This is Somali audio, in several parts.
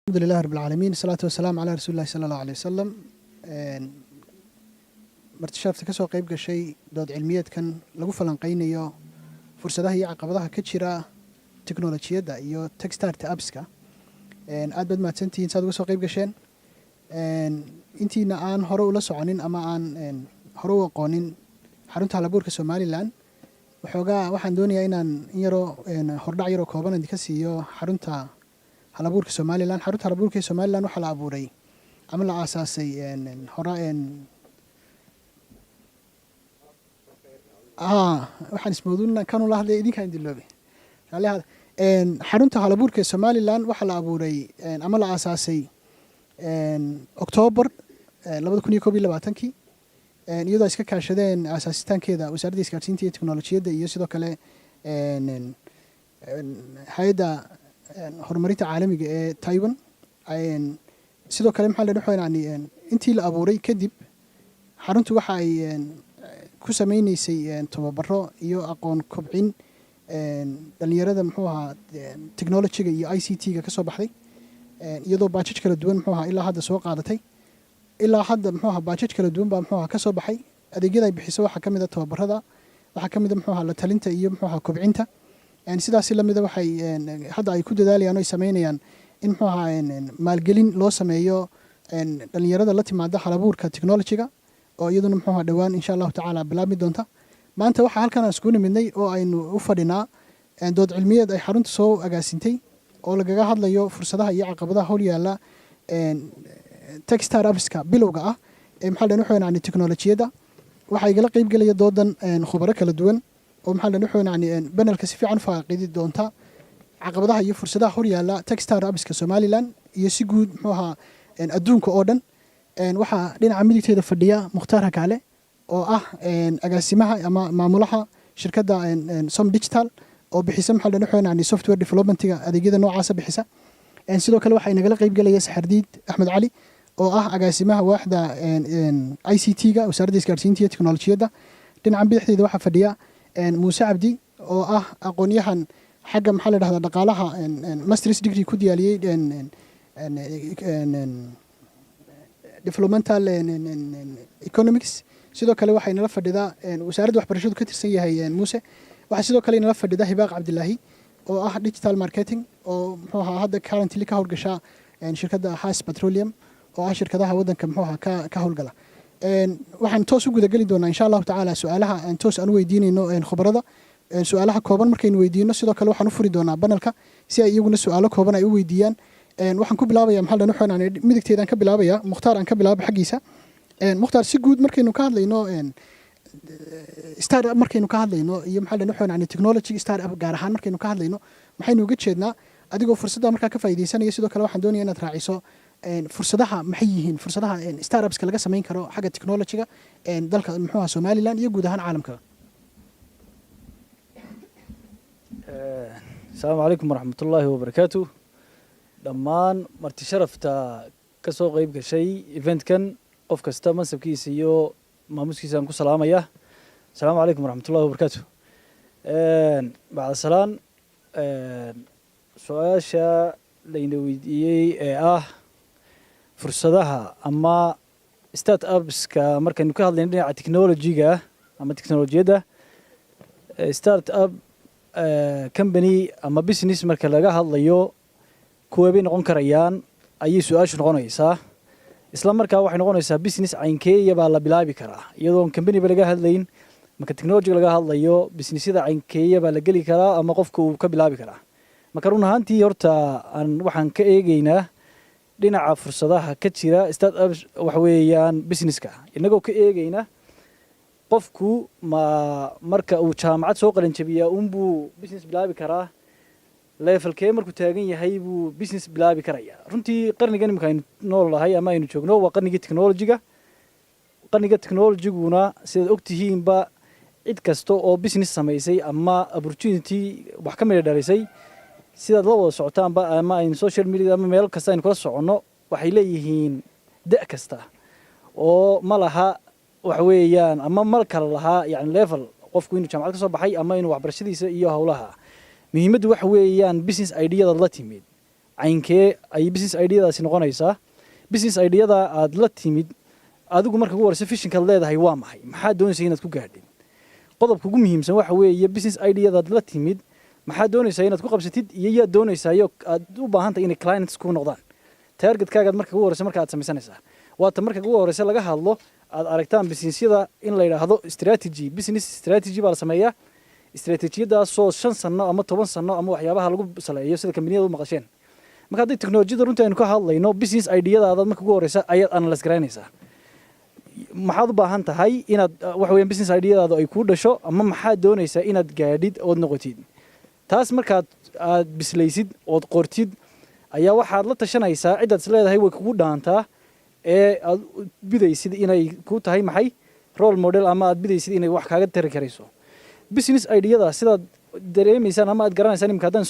الحمد لله رب العالمين الصلاة والسلام على رسول الله صلى الله عليه وسلم martishaafta ka soo qayb gashay dood cilmiyeedkan lagu falanqeynayo fursadaha iyo caqabadaha ka jira tiknoolajiyadda iyo techstart appska aad baad mahadsantihiin saad uga soo qayb gasheen intiina aan hore ula soconin ama aan hore u aqoonin xarunta halabuurka Somaliland waxaan doonayaa inaan yaro hordhac yaro kooban idinka siiyo xarunta halabuurka Somaliland. xarunta halabuurka Somaliland waxa la abuuray ama la aasaasay waxaan ismooduna kanu la hadlay idinka indiloobe xarunta halabuurka Somaliland waxa la abuuray ama la aasaasay October 2021 iyadoo iska kaashadeen aasaasitaankeeda wasaaradda isgaarsiinta iyo tiknoolajiyadda iyo sidoo kale hay'adda horumarinta caalamiga ee Taiwan sidoo kale maxaa la dhaxaynaa intii la abuuray kadib xaruntu waxa ay ku sameynaysay tababaro iyo aqoon kobcin dhalinyarada technology-ga iyo ICT-ga ka soo baxday iyadoo baajaj kala duwan ilaa hadda soo qaadatay ilaa hadda baajaj kala duwan baa ka soo baxay adeegyada ay bixiso waxa kamid ah tababarada waxa kamid ah la talinta iyo kobcinta sidaas la mid ah waxay hadda ay ku dadaalayaan oo ay sameynayaan in maalgelin loo sameeyo dhalinyarada la timaada halabuurka technology-ga oo iyaduna dhawaan insha Allah taala bilaabmi doonta maanta waxa halkan aan isku nimidnay oo aynu u fadhinaa dood cilmiyeed ay xaruntu soo agaasintay oo lagaga hadlayo fursadaha iyo caqabadaha hor yaala techstart appska bilowga ah ee tiknoolajiyadda waxa igala qayb galaya doodan khubaro kala duwan oo panelka si fiican faaqidi doonta caqabadaha iyo fursadaha hor yaala techstart appska Somaliland iyo si guud adduunka oo dhan waxa dhinaca midigteeda fadhiya Mukhtaar Hakaale oo ah agaasimaha ama maamulaha shirkadda Som Digital oo bixisa software development-ga adeegyada noocaas bixisa sidoo kale waxa inagala qayb galaya Saxardiid Axmed Cali oo ah agaasimaha waaxda ICT-ga wasaaradda isgaarsiinta iyo tiknoolajiyadda dhinaca bidixdeeda waxa fadhiya Muuse Cabdi oo ah aqoonyahan xagga dhaqaalaha master's degree ku diyaariyay developmental economics sidoo kale waxa inala fadhida wasaaradda waxbarashadu ka tirsan yahay Muuse waxa sidoo kale inala fadhida Hibaaq Cabdilaahi oo ah digital marketing oo hadda currently ka howlgasha shirkadda Haas Petroleum oo ah shirkadaha wadanka ka howlgala waxaan toos u gudagali doonaa insha Allah taala su'aalaha aan toos aan weydiinayno khubarada su'aalaha kooban markaynu weydiino sidoo kale waxaan u furi doonaa panelka si ay iyaguna su'aalo kooban ay u weydiiyaan waxaan ku bilaabayaa midigteedaan ka bilaabaya Mukhtaar aan ka bilaabo xagiisa Mukhtaar si guud markaynu ka hadlayno startup markaynu ka hadlayno iyo technology startup gaar ahaan markaynu ka hadlayno maxaynu uga jeednaa adigoo fursadda markaa ka faa'iideysanaya sidoo kale waxaan doonayaa inaad raaciso fursadaha maxay yihiin fursadaha startups laga sameyn karo xagga technology-ga dalka Somaliland iyo guud ahaan caalamka. Assalamu alaykum warahmatullahi wabarakatuh. dhammaan marti sharafta ka soo qayb gashay event-kan qof kasta mansabkiisa iyo maamuskiisa aan ku salaamaya. Assalamu alaykum warahmatullahi wabarakatuh. bacda salaan su'aasha layna weydiiyey ee ah fursadaha ama startups-ka markaynu ka hadlayno dhinaca technology-ga ama teknolojiyadda startup company ama business marka laga hadlayo kuwa bay noqon karayaan ayay su'aashu noqonaysaa isla markaa waxay noqonaysaa business caynkeeya baa la bilaabi karaa iyadoo company ba laga hadlayn marka technology laga hadlayo businessyada caynkeeya baa la geli karaa ama qofku uu ka bilaabi karaa marka run ahaantii horta waxaan ka eegaynaa dhinaca fursadaha ka jira startups waxa weeyaan businesska inagoo ka eegayna qofku marka uu jaamacad soo qalin jabiyaa buu business bilaabi karaa levelkee markuu taagan yahay buu business bilaabi karayaa runtii qarnigan imika aynu noolahay ama aynu joogno waa qarnigii technology-ga qarniga technology-guna sidaad ogtihiinba cid kasta oo business samaysay ama opportunity wax ka mid dhalisay sidaad la wada socotaanba ama aynu social media ama meel kasta aynu kala soconno waxay leeyihiin da' kasta oo ma laha waxa weeyaan ama mal kale lahaa yani level qofku inuu jaamacad ka soo baxay ama inuu waxbarashadiisa iyo howlaha muhiimaddu waxa weeyaan business idea-da la timid caynkee ay business idea-daasi noqonaysaa business idea-da aad la timid adigu marka ugu horeysa fishinkaad leedahay waa maxay maxaad doonaysaa inaad ku gaadhin qodobka ugu muhiimsan waxa weeye business idea-daad la timid maxaad doonaysaa inaad ku qabsatid iyo yaad doonaysaa iyo aad u baahan tahay inay clients ku noqdaan targetkaaga marka ugu horeysa marka aad samaysanaysaa waata marka ugu horeysa laga hadlo aad aragtaan businessyada in la yidhaahdo strategy business strategy baa la sameeyaa istaraatiijiyadaasoo 5 sano ama 10 sano ama waxyaabaha lagu saleeyo sida kambaniyada u maqasheen marka hadday teknolojiyada runtii aynu ka hadlayno business idea-daada marka ugu horeysa ayaad analyse garaynaysaa maxaad u baahan tahay inaad waxa weeyaan business idea-daadu ay kuu dhasho ama maxaad doonaysaa inaad gaadhid ood noqotid taas markaad aad bislaysid ood qortid ayaa waxaad la tashanaysaa cidaad is leedahay way kugu dhaantaa ee aad bidaysid inay ku tahay maxay role model ama aad bidaysid inay wax kaaga tari karayso business idea-da sidaad dareemaysaan ama aad garanaysaan imika haddaan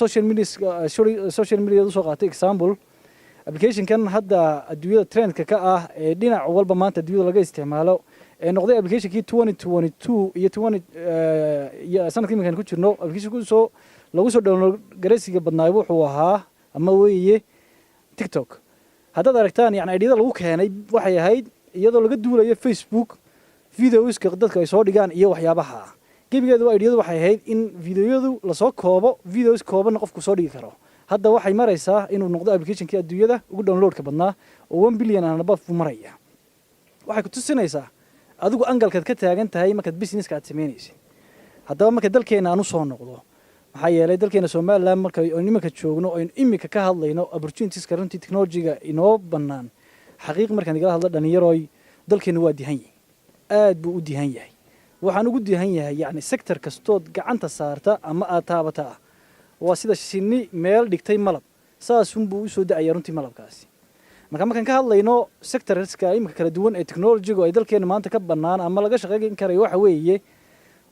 social media usoo qaatay example applicationkan hadda adduunyada trendka ka ah ee dhinac walba maanta adduunyada laga isticmaalo ee noqday applicationkii 2022 iyo sanadkii iminkaan ku jirno applicationku lagu soo download garaysiga badnaay wuxuu ahaa ama weeye TikTok haddaad aragtaan yani idea lagu keenay waxay ahayd iyadoo laga duulayo Facebook videoska dadka ay soo dhigaan iyo waxyaabaha gebigeedu idea waxay ahayd in videoyadu la soo koobo videos kooban qofku soo dhigi karo hadda waxay maraysaa inuu noqdo applicationkii adduunyada ugu downloadka badnaa oo 1 billion aan above maraya waxay ku tusinaysaa adigu angalkaad ka taagan tahay markaad businesska aad sameynaysid haddaba marka dalkeena aan u soo noqdo maxaa yeelay dalkeena Soomaaliland marka aynu iminka joogno aynu iminka ka hadlayno opportunitieskka runtii technology-ga inoo bannaan xaqiiq markaan igala hadlo dhalinyarooy dalkeena waa dihan yahay aad buu u dihan yahay waxaan ugu dihan yahay yani sector kastood gacanta saarta ama aad taabataa waa sida shinni meel dhigtay malab saasunbuu u soo da'aya runtii malabkaasi markaan ka hadlayno sectorska iminka kala duwan ee technology-gu ay dalkeena maanta ka bannaan ama laga shaqeyn karayo waxa weeye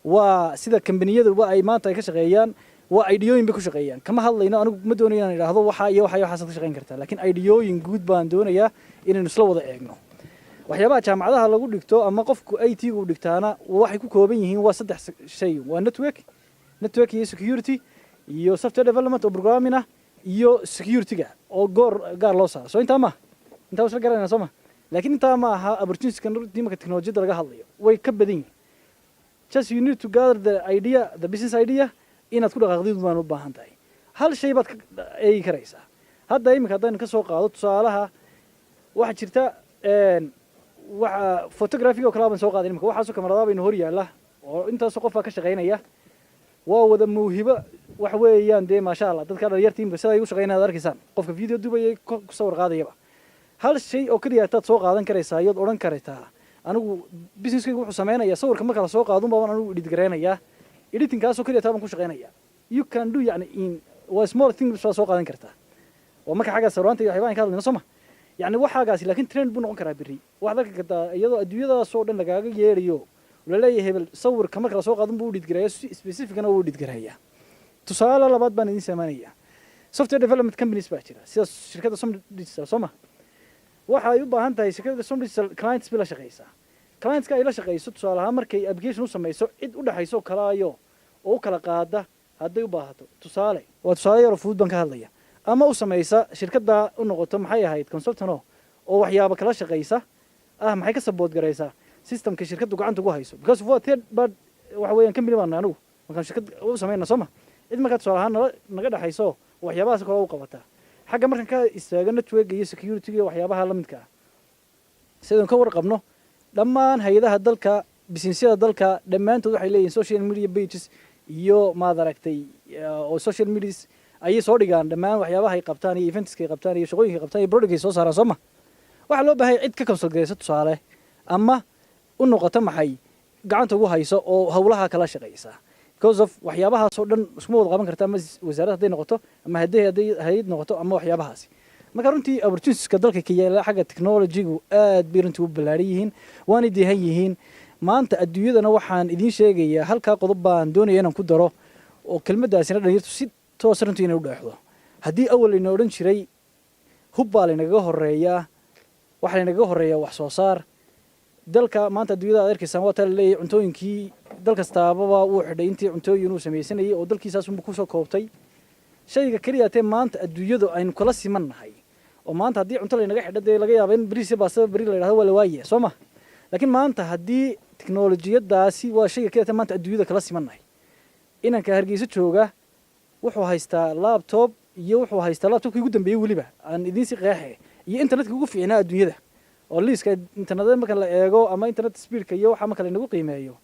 waa sida kambaniyadu ay maanta ay ka shaqeeyaan waa ideooyin bay ku shaqeeyaan kama hadlayno anigu ma doonayo inaan idhaahdo waxa iyo waxaad ka shaqeyn kartaa laakiin ideooyin guud baan doonayaa inaynu isla wada eegno waxyaabaha jaamacadaha lagu dhigto ama qofku IT-gu dhigtaana waxay ku kooban yihiin waa 3 shay waa network iyo security iyo software development oo programming ah iyo security-ga oo gaar loo saaro soo intaa isla garanayna soo laakiin intaa ma aha opportunities-kan marka technology-da laga hadlayo way ka badan yihiin just you need to gather the business idea inaad ku dhaqaaqdid baan u baahan tahay hal shay baad ka eegi karaysaa hadda iminka haddaan ka soo qaado tusaalaha waxa jirta waxa photography oo kala baan soo qaaday iminka waxaasoo kamaradaaba inoo hor yaala oo intaasoo qof ka shaqeynaya waa wada mawhibo wax weeyaan dee maasha Allah dadka dhalinyarta iminka sida ay u shaqeynayaan arkaysaan qofka video duubaya ku sawir qaadayaba hal shay oo kaliya aad soo qaadan karaysaa iyo oran karaysaa anigu businesskaygu wuxuu sameeynaya sawirka marka la soo qaado baan anigu edit gareynayaa editing kaasoo kaliya taaban ku shaqeynaya you can do yani in waa small things soo qaadan kartaa waa marka xagga sawiranta iyo waxyaabaha ka hadlayno soo يعني waxaagaasi laakiin trend buu noqon karaa biri wax dadka kada iyadoo adduunyadaas oo dhan lagaaga yeeriyo walaalahay hebel sawirka marka la soo qaadan buu dhid gareeyo specific ana uu dhid gareeyaa tusaale labaad baan idin sameynaya software development companies baa jira sida shirkadda Som Digital Soma waxa ay u baahan tahay shirkadda Som Digital clients bila shaqeysa clients ka ay la shaqeyso tusaale ahaan markay application u sameyso cid u dhaxayso kala ayo oo kala qaada haday u baahato tusaale yar fudud baan ka hadlaya ama u sameysa shirkadda u noqoto maxay ahayd consultant oo waxyaabo kala shaqeysa maxay ka support gareysaa systemka shirkaddu gacanta ugu hayso because what bad waxa weeyaan company baan anagu markaan shirkad u sameeyna Soma cid marka tusaale ahaan naga dhaxayso waxyaabahaas kale u qabata xagga markaan ka istaago network iyo security iyo waxyaabaha la midka sidoo ka warqabno dhammaan hay'adaha dalka businessyada dalka dhamaantood waxay leeyihiin social media pages iyo maad aragtay oo social media ay soo dhigaan dhammaan waxyaabaha ay qabtaan iyo events ay qabtaan iyo shaqooyinka ay qabtaan iyo product ay soo saaraan Soma waxa loo baahay cid ka consult gareysa tusaale ama u noqoto maxay gacanta ugu hayso oo hawlaha kala shaqeysa because of waxyaabaha soo dhan isma wada qaban kartaa ama wasaaradda haday noqoto ama haday noqoto ama waxyaabahaasi marka runtii opportunitieskka dalka ka yaala xagga technology-gu aad bay runtii u ballaaran yihiin waana dihan yihiin maanta adduunyadana waxaan idin sheegayaa halka qodob baan doonayaa inaan ku daro oo kelmadaasina dhalinyartu si toos runtii inay u dhaxdo haddii awal inoo odhan jiray hub baa laynaga horeeyaa waxa laynaga horeeyaa wax soo saar dalka maanta adduunyada aad arkaysaan waa taa leeyahay cuntooyinkii dal kastaaba uu xidhay intii cuntooyin uu sameeysanayay oo dalkiisaas uu ku soo koobtay shayga kaliya tee maanta adduunyadu aynu kala simannahay oo maanta haddii cunto laynaga xidho dee laga yaabo in bariis iyo baastada bari la yidhahdo waa la waaye soo ma laakiin maanta haddii tiknolojiyadaasi waa shayga kaliya tee maanta adduunyada kala simannahay inanka hargeysa jooga wuxuu haystaa laptop iyo wuxuu haystaa laptopkii ugu dambeeyey weliba aan idiin si qeexe iyo internetka ugu fiicnaa adduunyada oo liiska internetada marka la eego ama internet speedka iyo waxa marka laynagu qiimeeyo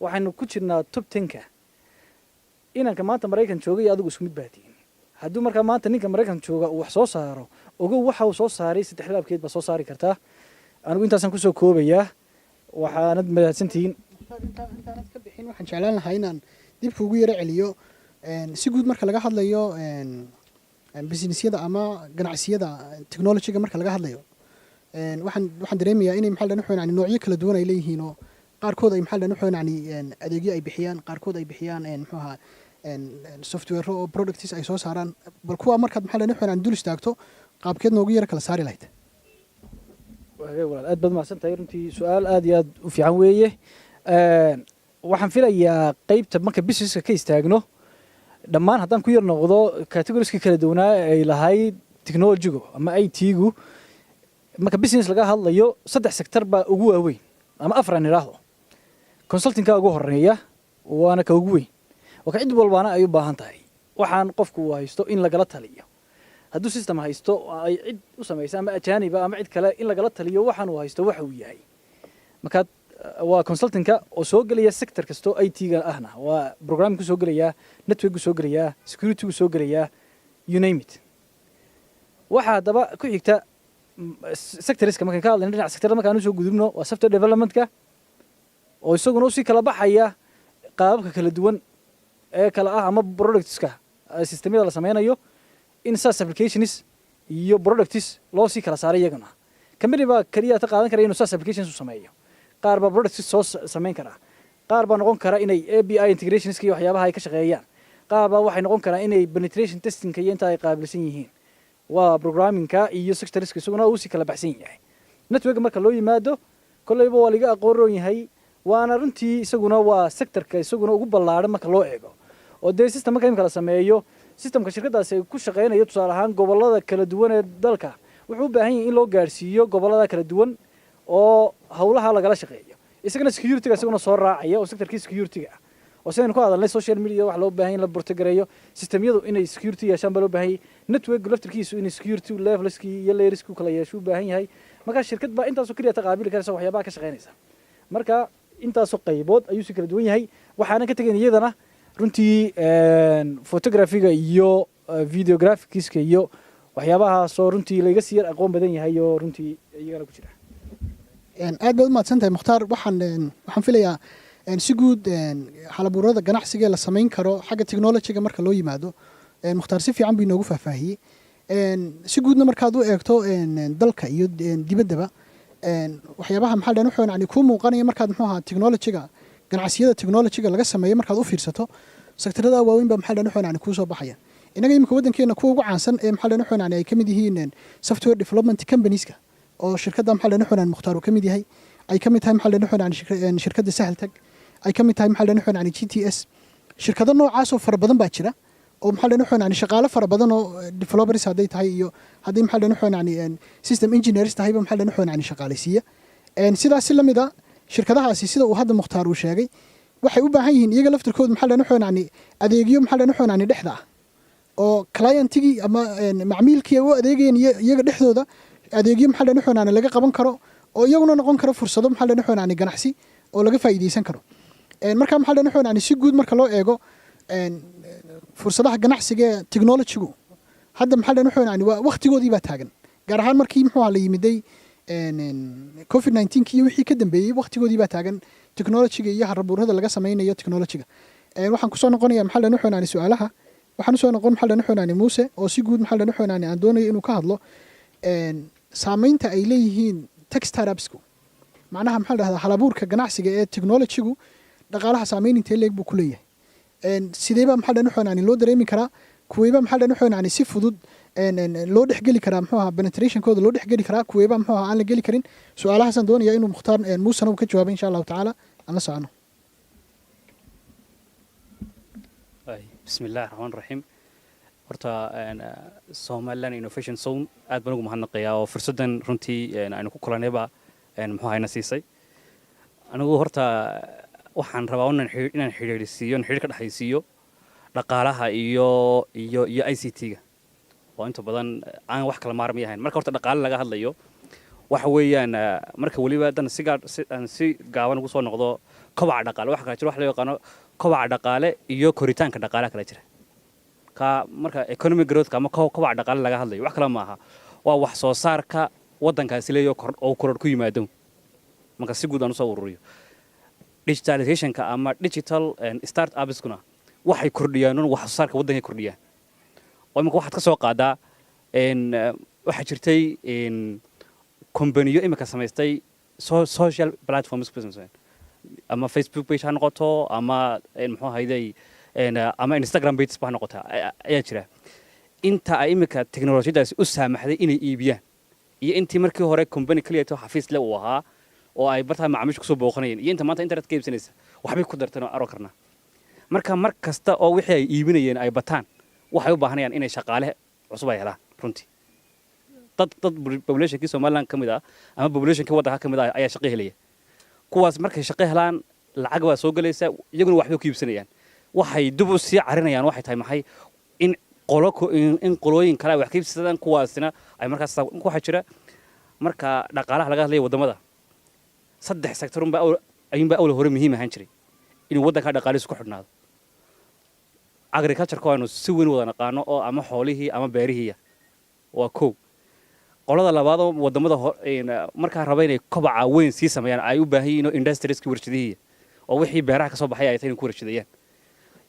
waxaynu ku jirnaa top 10ka inanka maanta maraykan jooga iyo adigu isku mid baatiin hadduu markaa maanta ninka maraykan jooga uu wax soo saaro ogow waxa uu soo saaray 3 laabkeed baa soo saari kartaa anigu intaasaan kusoo koobayaa waxaanad mahadsantihiin intaanad ka bixin waxaan jeclaan lahaa inaan dib kuugu yaro celiyo si guud marka laga hadlayo businessyada ama ganacsiyada technologyga marka laga hadlayo waxaan dareemayaa inay maxaa la dhahaa noocyo kala duwan ay leeyihiin oo qaarkood ay maxaa la dhahaa adeegyo ay bixiyaan qaarkood ay bixiyaan muxuu ahaa software oo products ay soo saaraan bal kuwa markaad maxaa la dhahaa dul istaagto qaabkeed noogu yara kala saari lahayd walaal aad baad mahadsantahay runtii su'aal aad iyo aad u fiican weeye waxaan filayaa qaybta marka businesska ka istaagno dhammaan haddaan ku yar noqdo categorieska kala duwanaa ay lahayd technologygu ama IT-gu marka business laga hadlayo 3 sector baa ugu waaweyn ama 4 aan iraahdo consulting-ka ugu horeeya waana ka ugu weyn oo cid walbaana ay u baahan tahay waxaan qofku uu haysto in lagala taliyo hadduu system haysto ay cid u samaysa ama ajaaniba ama cid kale in lagala taliyo waxaan uu haysto waxa uu yahay marka waa consulting-ka oo soo gelaya sector kasto IT-ga ahna waa programming soo gelaya network soo gelaya security soo gelaya you name it waxa daba ku xigta sectorska markaan ka hadlayno dhinaca sector markaan soo gudubno waa software development-ka oo isaguna u si kala baxaya qaababka kala duwan ee kala ah ama products-ka systemyada la sameynayo in SaaS applications iyo products loo si kala saaray iyaguna company baa kaliya ta qaadan kara inuu SaaS applications u sameeyo qaar baa products soo sameyn kara qaar baa noqon kara inay API integrations iyo waxyaabaha ay ka shaqeeyaan qaar baa waxay noqon karaan inay penetration testing iyo inta ay qaabilsan yihiin waa programming-ka iyo sectorska isaguna uu si kala baxsan yahay network marka loo yimaado kollayba waa laga aqoon yahay waana runtii isaguna waa sectorka isaguna ugu ballaaran marka loo eego oo dee system marka imka la sameeyo systemka shirkadaasi ay ku shaqeynayo tusaale ahaan gobollada kala duwan ee dalka wuxuu u baahan yahay in loo gaarsiiyo gobollada kala duwan oo hawlaha lagala shaqeeyo isagana security-ga isaguna soo raacaya oo sectorkii security-ga oo sidaynu ku hadalnay social media wax loo baahan in la bortagareeyo systemyadu inay security yeeshaan baa loo baahan yahay network laftirkiisu inay security levelskii iyo layerskii kala yeesho u baahan yahay marka shirkad baa intaasoo kaliya taqaabili karaysa waxyaabaha ka shaqeynaysa marka intaasoo qaybood ayuu si kala duwan yahay waxaanan ka tegayn iyadana runtii photography-ga iyo videographics-ka iyo waxyaabahaasoo runtii layga sii yar aqoon badan yahay oo runtii iyagana ku jira aad baad u mahadsantahay mukhtaar waxaan filayaa si guud halabuurada ganacsiga la samayn karo xagga technology-ga marka loo yimaado mukhtaar si fiican buu inoogu faahfaahiyey si guudna markaad u eegto dalka iyo dibaddaba waxyaabaha maxaa dhan wuxuu yani kuu muuqanaya markaad muxuu ahaa technology-ga ganacsiyada technology-ga laga sameeyo markaad u fiirsato sektarada waaweyn baa maxaa dhan wuxuu yani kuu soo baxaya inaga imika waddankeena kuwa ugu caansan ee maxaa dhan wuxuu yani ay ka mid yihiin software development companies-ka oo shirkadda maxaa dhan wuxuu yani mukhtaar uu ka mid yahay ay ka mid tahay maxaa dhan wuxuu yani shirkadda sahaltag ay ka mid tahay maxaa dhan wuxuu yani GTS shirkado noocaas oo fara badan baa jira oo maxaa dhan wuxuu yani shaqaale fara badan oo developers hadday tahay iyo haddii maxaa dhan wuxuu yani system engineers tahay maxaa dhan wuxuu yani shaqaaleysiiya sidaas si lamid ah shirkadahaasi sida uu hadda mukhtaar uu sheegay waxay u baahan yihiin iyaga laftirkooda maxaa dhan wuxuu yani adeegyo maxaa dhan wuxuu yani dhexda ah oo clientigii ama macmiilkii ay u adeegayeen iyaga dhexdooda adeegyo maxaa dhan wuxuu yani laga qaban karo oo iyaguna noqon karo fursado maxaa dhan wuxuu yani ganacsi oo laga faa'iideysan karo marka maxaa dhan wuxuu yani si guud marka loo eego fursadaha ganacsiga ee technology-gu hadda maxaa dhan wuxuu yani waa waqtigoodii baa taagan gaar ahaan markii muxuu la yimiday COVID-19 iyo wixii ka dambeeyay waqtigoodii baa taagan technology-ga iyo harabuurada laga sameynayo technology-ga waxaan kusoo noqonayaa maxaa dhan wuxuu yani su'aalaha waxaan soo noqon maxaa dhan wuxuu yani Muuse oo si guud maxaa dhan wuxuu yani aan doonayo inuu ka hadlo saameynta ay leeyihiin tech startups-ku macnaha maxaa la dhahdaa halabuurka ganacsiga ee technology-gu dhaqaalaha saameynta leeg buu ku leeyahay sideeba maxaa dhan wuxuu yani loo dareemi karaa kuweeba maxaa dhan wuxuu yani si fudud loo dhexgeli karaa muxuu ahaa penetrationkooda loo dhexgeli karaa kuweeba muxuu ahaa aan la geli karin su'aalahaasaan doonayaa inuu mukhtaar muusena uu ka jawaabo insha allahu tacaala aan la socono بسم الله الرحمن الرحيم horta Somaliland Innovation Zone aad baan ugu mahadnaqayaa oo fursadan runtii aynu ku kulanayba muxuu hayna siisay anigu horta waxaan rabaa inaan xiriir ka dhaxaysiiyo dhaqaalaha iyo ICT-ga oo inta badan aan wax kala maarmi ahayn marka horta dhaqaale laga hadlayo waxa weeyaan marka waliba dan si gaaban ugu soo noqdo kobaca dhaqaale waxa kala jira wax loo yaqaan kobaca dhaqaale iyo koritaanka dhaqaalaha kala jira ka marka economic growth ama kobaca dhaqaale laga hadlayo wax kala ma aha waa wax soo saarka wadankaasi leeyahay oo koror ku yimaado marka si guud aan u soo ururiyo digitalization-ka ama digital start-ups kuna waxay kordhiyaan wax soo saarka wadanka kordhiyaan oo imika waxaad ka soo qaadaa waxa jirtay companiyo imika samaystay social platforms business ama Facebook page ha noqoto ama muxuu ahayday ama Instagram page ha noqoto ayaa jira inta ay imika technology-daasi u saamaxday inay iibiyaan iyo intii markii hore company kaliya oo xafiis leh uu ahaa oo ay bartaa macaamiisha ku soo booqanayeen iyo inta maanta internet ka iibsanaysa waxbay ku darteen oo aro karnaa marka mar kasta oo wixii ay iibinayeen ay bataan waxay u baahanayaan inay shaqaale cusub ay helaan runtii dad populationkii Somaliland ka mid ah ama populationkii waddanka ka mid ah ayaa shaqo helaya kuwaas markay shaqo helaan lacag waa soo galaysa iyaguna waxbay ku iibsanayaan waxay dib u sii carinayaan waxay tahay maxay in qolooyin kale wax ka iibsadaan kuwaasina ay markaas waxa jira marka dhaqaalaha laga hadlayo wadamada saddex sector ayuunba awla hore muhiim ahaan jiray inuu waddanka dhaqaalihiisu ku xidhnaado agriculture waanu si weyn wada naqaano oo ama xoolihii ama beerihii waa kow qolada labaad oo wadamada markaa raba inay kobaca weyn sii sameeyaan ay u baahan yihiin industrieska warshadihii oo wixii beeraha ka soo baxay ay tahay ku warshadayaan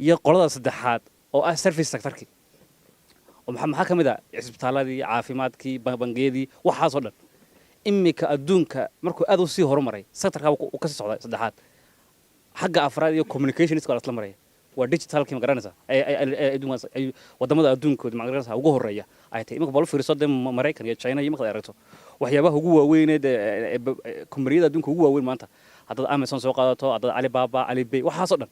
iyo qolada saddexaad oo ah service sectorki oo maxaa ka mid ah isbitaaladii caafimaadkii bangiyadii waxaas oo dhan imika adduunka markuu aad u sii horumaray sectorka uu ka sii socday saddexaad xagga afraad iyo communications kala isla maraya waa digitalkii magaranaysa ay wadamada adduunkooda magaranaysa ugu horeeya ay tahay imika bal fiirso Mareykan iyo China iyo marka aragto waxyaabaha ugu waaweyn ee kombariyada adduunka ugu waaweyn maanta hadda Amazon soo qaadato hadda Alibaba Alipay waxaas oo dhan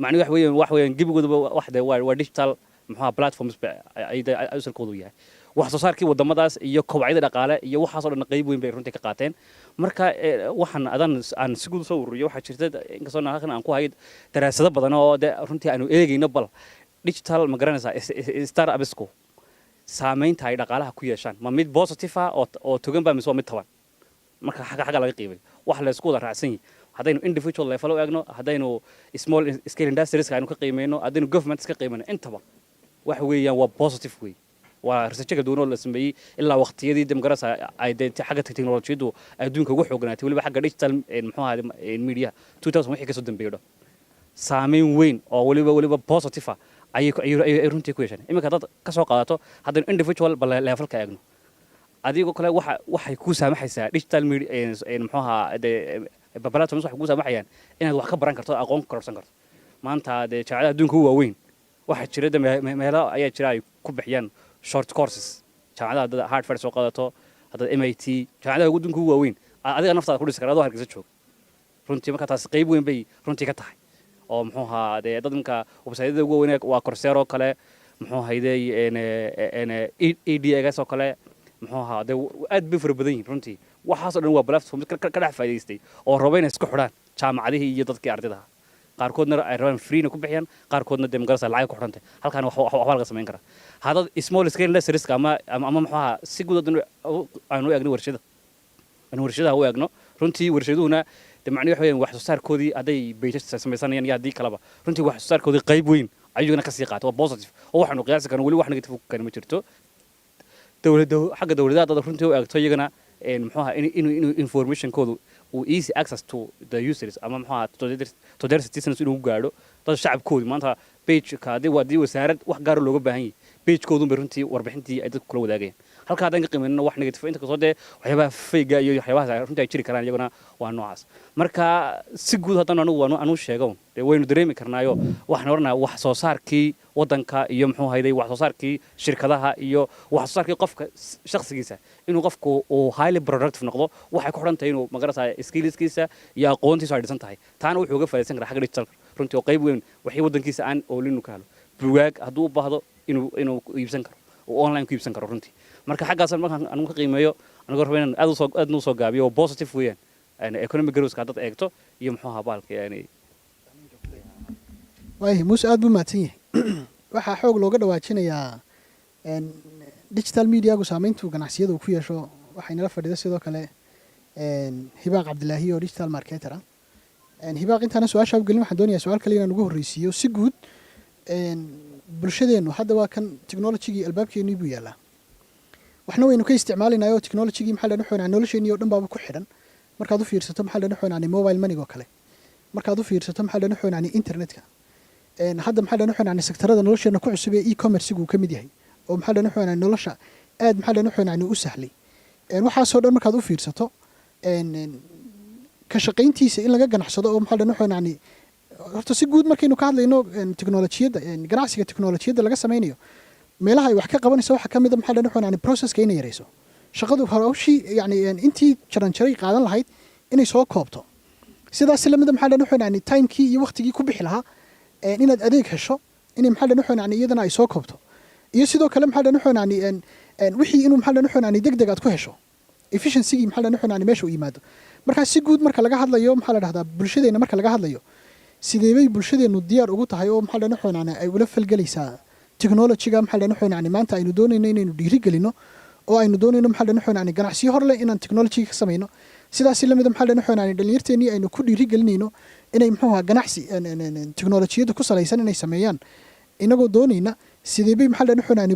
macnaheedu wax weeyaan gibigooda waa digital maxaa platforms ay usulkoodu yahay wax soo saarkii wadamadaas iyo kobcida dhaqaale iyo waxaas oo dhan qayb weyn bay runtii ka qaateen marka waxaan aan si guud soo ururiyo waxa jirta inkastoo aan ku hayd daraasado badan oo runtii aanu eegayno bal digital magaranaysa startups-ku saameynta ay dhaqaalaha ku yeeshaan ma mid positive ah oo togan baa mise waa mid taban marka xagga laga qiibay wax la isku wada raacsan yahay haddaynu individual level u eegno haddaynu small scale industries aynu ka qiimeeyno haddaynu governments ka qiimeeyno intaba waxa weeyaan waa positive way waa research-ka doonoo la sameeyay ilaa waqtiyadii democracy ay xagga technology-du adduunka ugu xooganaatay waliba xagga digital muxuu ahaa media 2000 wixii ka soo dambeeyay saameyn weyn oo waliba positive ay runtii ku yeeshaan imika dad ka soo qaadato haddaynu individual level ka eegno adigoo kale waxay ku saamaxaysaa digital media muxuu ahaa platforms waxay ku saamaxayaan inaad wax ka baran karto aqoon kororsan karto maanta jaamacadaha adduunka ugu waaweyn waxa jira meelo ayaa jira ay ku bixiyaan short courses jaamacadaha Harvard soo qaadato hadda MIT jaamacadaha adduunka ugu waaweyn adiga naftaada ku dhisi kartaa adoo Hargeysa joog runtii marka taas qayb weyn bay runtii ka tahay oo muxuu ahaa dad marka website-yada ugu weyn waa Coursera kale muxuu hayday EDX oo kale muxuu ahaa aad bay fara badan yihiin runtii waxaas oo dhan waa platform ka dhex faa'iideystay oo raba inay isku xidhaan jaamacadihii iyo dadkii ardayda qaarkoodna ay rabaan free ku bixiyaan qaarkoodna democracy lacag ku xidhantay halkaan waxba laga samayn karaa hadda small scale industries ama muxuu ahaa si guud aanu eegno warshadaha u eegno runtii warshaduhuna macnaheedu waxa weeyaan wax soo saarkoodii hadday baytas samaysanayaan iyo haddii kaleba runtii wax soo saarkoodii qayb weyn ayaguna ka sii qaato waa positive oo waxaanu qiyaasi karno weli wax negative kan ma jirto xagga dawladaha dad runtii u eegto iyagana muxuu ahaa inuu informationkoodu uu easy access to the users ama muxuu ahaa to their citizens inuu gaadho dad shacabkoodii maanta page-ka haddii wasaarad wax gaar looga baahan yahay page-koodun bay runtii warbixintii ay dadku kula wadaagayaan halka haddaan ka qiimeynno wax negative inta kasoo dee waxyaabaha fayga iyo waxyaabahaas runtii ay jiri karaan iyaguna waa noocaas marka si guud haddaan anu sheego dee waynu dareemi karnaayo waxaan odhanayaa wax soo saarkii waddanka iyo muxuu hayday wax soo saarkii shirkadaha iyo wax soo saarkii qofka shakhsigiisa inuu qofku uu highly productive noqdo waxay ku xidhan tahay inuu magarasa skillskiisa iyo aqoontiisu ay dhisan tahay taana wuxuu uga faa'iidaysan karaa xagga digitalka runtii oo qayb weyn wixii waddankiisa aan oolinu ka helo bugaag hadduu u baahdo inuu iibsan karo oo online ku iibsan karo runtii marka xaggaas markaan anigu ka qiimeeyo anigu rabo inaan aad u soo gaabiyo oo positive weeyaan economic growth ka dad eegto iyo muxuu ahaa baalka waayahay muuse aad buu mahadsan yahay waxaa xoog looga dhawaajinayaa digital mediagu saamayntuu ganacsiyada uu ku yeesho waxaynala fadhida sidoo kale hibaaq cabdilaahi oo digital marketer ah hibaaq intaana su-aashaa u gelin waxaan doonayaa su-aal kale inaan ugu horreysiiyo si guud bulshadeennu hadda waa kan technologigii albaabkeennii buu yaallaa waxna waynu ka isticmaalaynayo technologigii maxaa la dhaxoynaa nolosheenii oo dhan baaba ku xidhan markaad u fiirsato maxaa la dhaxoynaa mobile money oo kale markaad u fiirsato maxaa la dhaxoynaa internetka hadda maxaa la dhaxoynaa sektarada nolosheena ku cusub ee e-commerce-gu ka mid yahay oo maxaa la dhaxoynaa nolosha aad maxaa la dhaxoynaa u sahlay waxaasoo dhan markaad u fiirsato ka shaqayntiisa in laga ganacsado oo maxaa la dhaxoynaa horta si guud markaynu ka hadlayno teknolojiyadda ganacsiga teknolojiyadda laga samaynayo meelaha ay wax ka qabanayso waxaa ka mid a maxaa la dhaxoynaa processka inay yarayso shaqadu hawshii yani intii jaranjaray qaadan lahayd inay soo koobto sidaas lamida maxaa la dhaxoynaa timekii iyo waqtigii ku bixi lahaa inaad adeeg hesho inay maxaa la dhaxoynaa iyadana ay soo koobto iyo sidoo kale maxaa la dhaxoynaa wixii inuu maxaa la dhaxoynaa degdeg aad ku hesho efficiency-gii maxaa la dhaxoynaa meesha u yimaado marka si guud marka laga hadlayo maxaa la dhahdaa bulshadeena marka laga hadlayo sideebay bulshadeenu diyaar ugu tahay oo maxaa la dhaxoynaa ay ula falgelaysaa technology-ga maxaa la dhaxoynaa maanta aynu doonayno inaynu dhiirigelino oo aynu doonayno maxaa la dhaxoynaa ganacsiyo hor leh inaan technology ka samayno sidaas lamida maxaa la dhaxoynaa dhalinyarteennii aynu ku dhiirigelinayno inay muxuu ahaa ganacsi teknolojiyadda ku salaysan inay sameeyaan inagoo doonayna sideebay maxaa la dhaxoynaa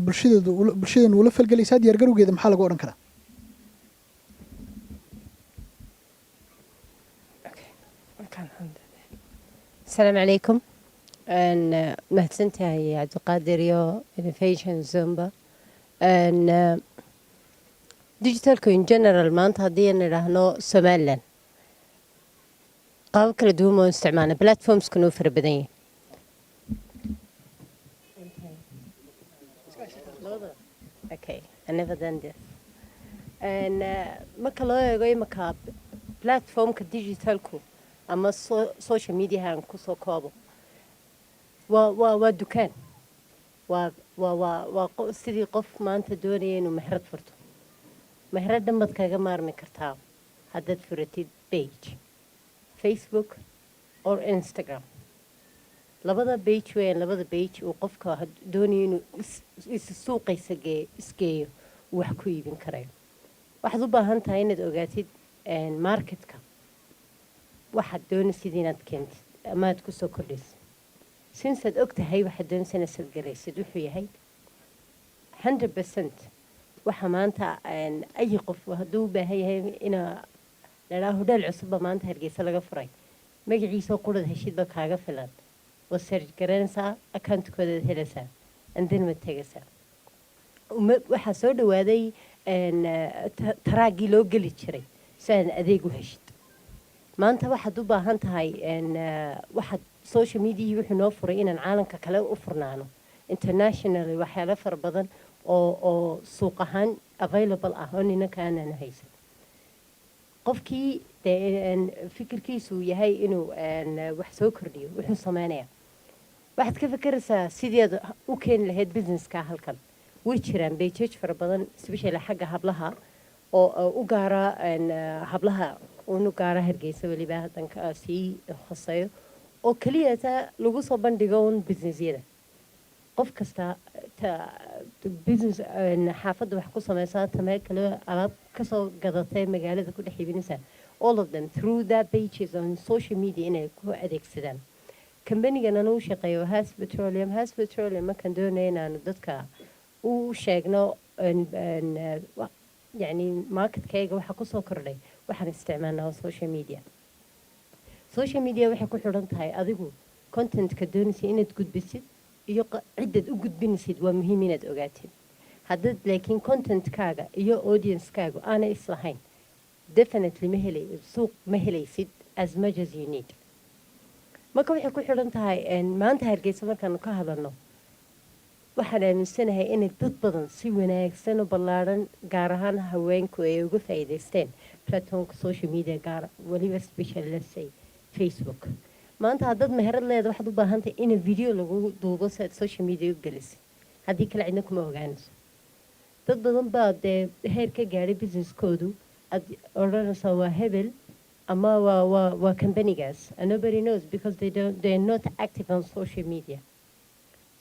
bulshadeenu ula falgelaysaa diyaargarowgeeda maxaa lagu odhan karaa السلام عليكم أن مهتنتها هي عبد القادر يو innovation زومبا أن digital in general maanta haddii aan idhaahno Somaliland qaab kala duwan oo isticmaalna platforms kana fara badan yihiin okay I never done this and marka loo eego imaka platformka digitalku ama social media aan ku soo koobo waa dukaan waa sidii qof maanta doonaya inuu meherad furto meheraddan baad kaga maarmi kartaa haddaad furatid page Facebook or Instagram labada page weeyaan labada page uu qofka doonayo inuu suuqaysa isgeeyo wax ku iibin karayo waxaad u baahan tahay inaad ogaatid marketka waxaad doonaysid inaad keentid ama aad kusoo kordhaysid sinsaad og tahay waxaad doonaysa inaad salgaraysid wuxuu yahay 100% waxa maanta ay qof hadduu u baahan yahay inaa ladhaa hodheel cusubba maanta hargeysa laga furay magaciisa qurad heshidba kaaga filan waa search garanaysaa account-koodaad helaysaa and then waad tegaysaa waxaa soo dhawaaday taraagii loo geli jiray si aan adeeg u heshid maanta waxaad u baahan tahay waxaad social media wuxuu noo furay inaan caalamka kale u furnaano internationally waxyaalo fara badan oo suuq ahaan available ah oo ninanka aanan haysan qofkii fikirkiisu yahay inuu wax soo kordhiyo wuxuu samaynayaa waxaad ka fikiraysaa sidii aad u keeni lahayd businesska halkan way jiraan page fara badan especially xagga hablaha oo u gaara hablaha unu gaara hargeysa weliba haddanka sii hoseeyo oo keliyata lagu soo bandhigo un businessyada qof kasta business xaafadda wax ku samaysaa tamee kale alaab kasoo gadatay magaalada ku dhex iibinaysaa all of them through that pages on social media inay ku adeegsadaan kambanigan anu u shaqeeyo has petroleum markaan doonaya inaanu dadka u sheegno يعني marketkayga waxa ku soo kordhay waxaan isticmaalnaa social media waxay ku xiran tahay adigu content-ka doonaysa inaad gudbisid iyo ciddad u gudbinaysid waa muhiim inaad ogaatid haddaad laakiin content-kaaga iyo audience-kaaga aanay islahayn definitely suuq ma helaysid as much as you need marka waxay ku xiran tahay maanta hargeysa markaanu ka hadalno waxaan aaminsanahay inay dad badan si wanaagsan oo ballaaran gaar ahaan haweenku ay uga faa'iidaysteen platformka social media gaar weliba special let's say Facebook maanta haddaad meherad leedahay waxaad u baahan tahay in video lagu duubo si aad social media u gelisid haddii kale cidna kuma ogaanayso dad badan baa dee heer ka gaadhay businesskoodu aad odhanaysaa waa hebel ama waa companygaas and nobody knows because they're not active on social media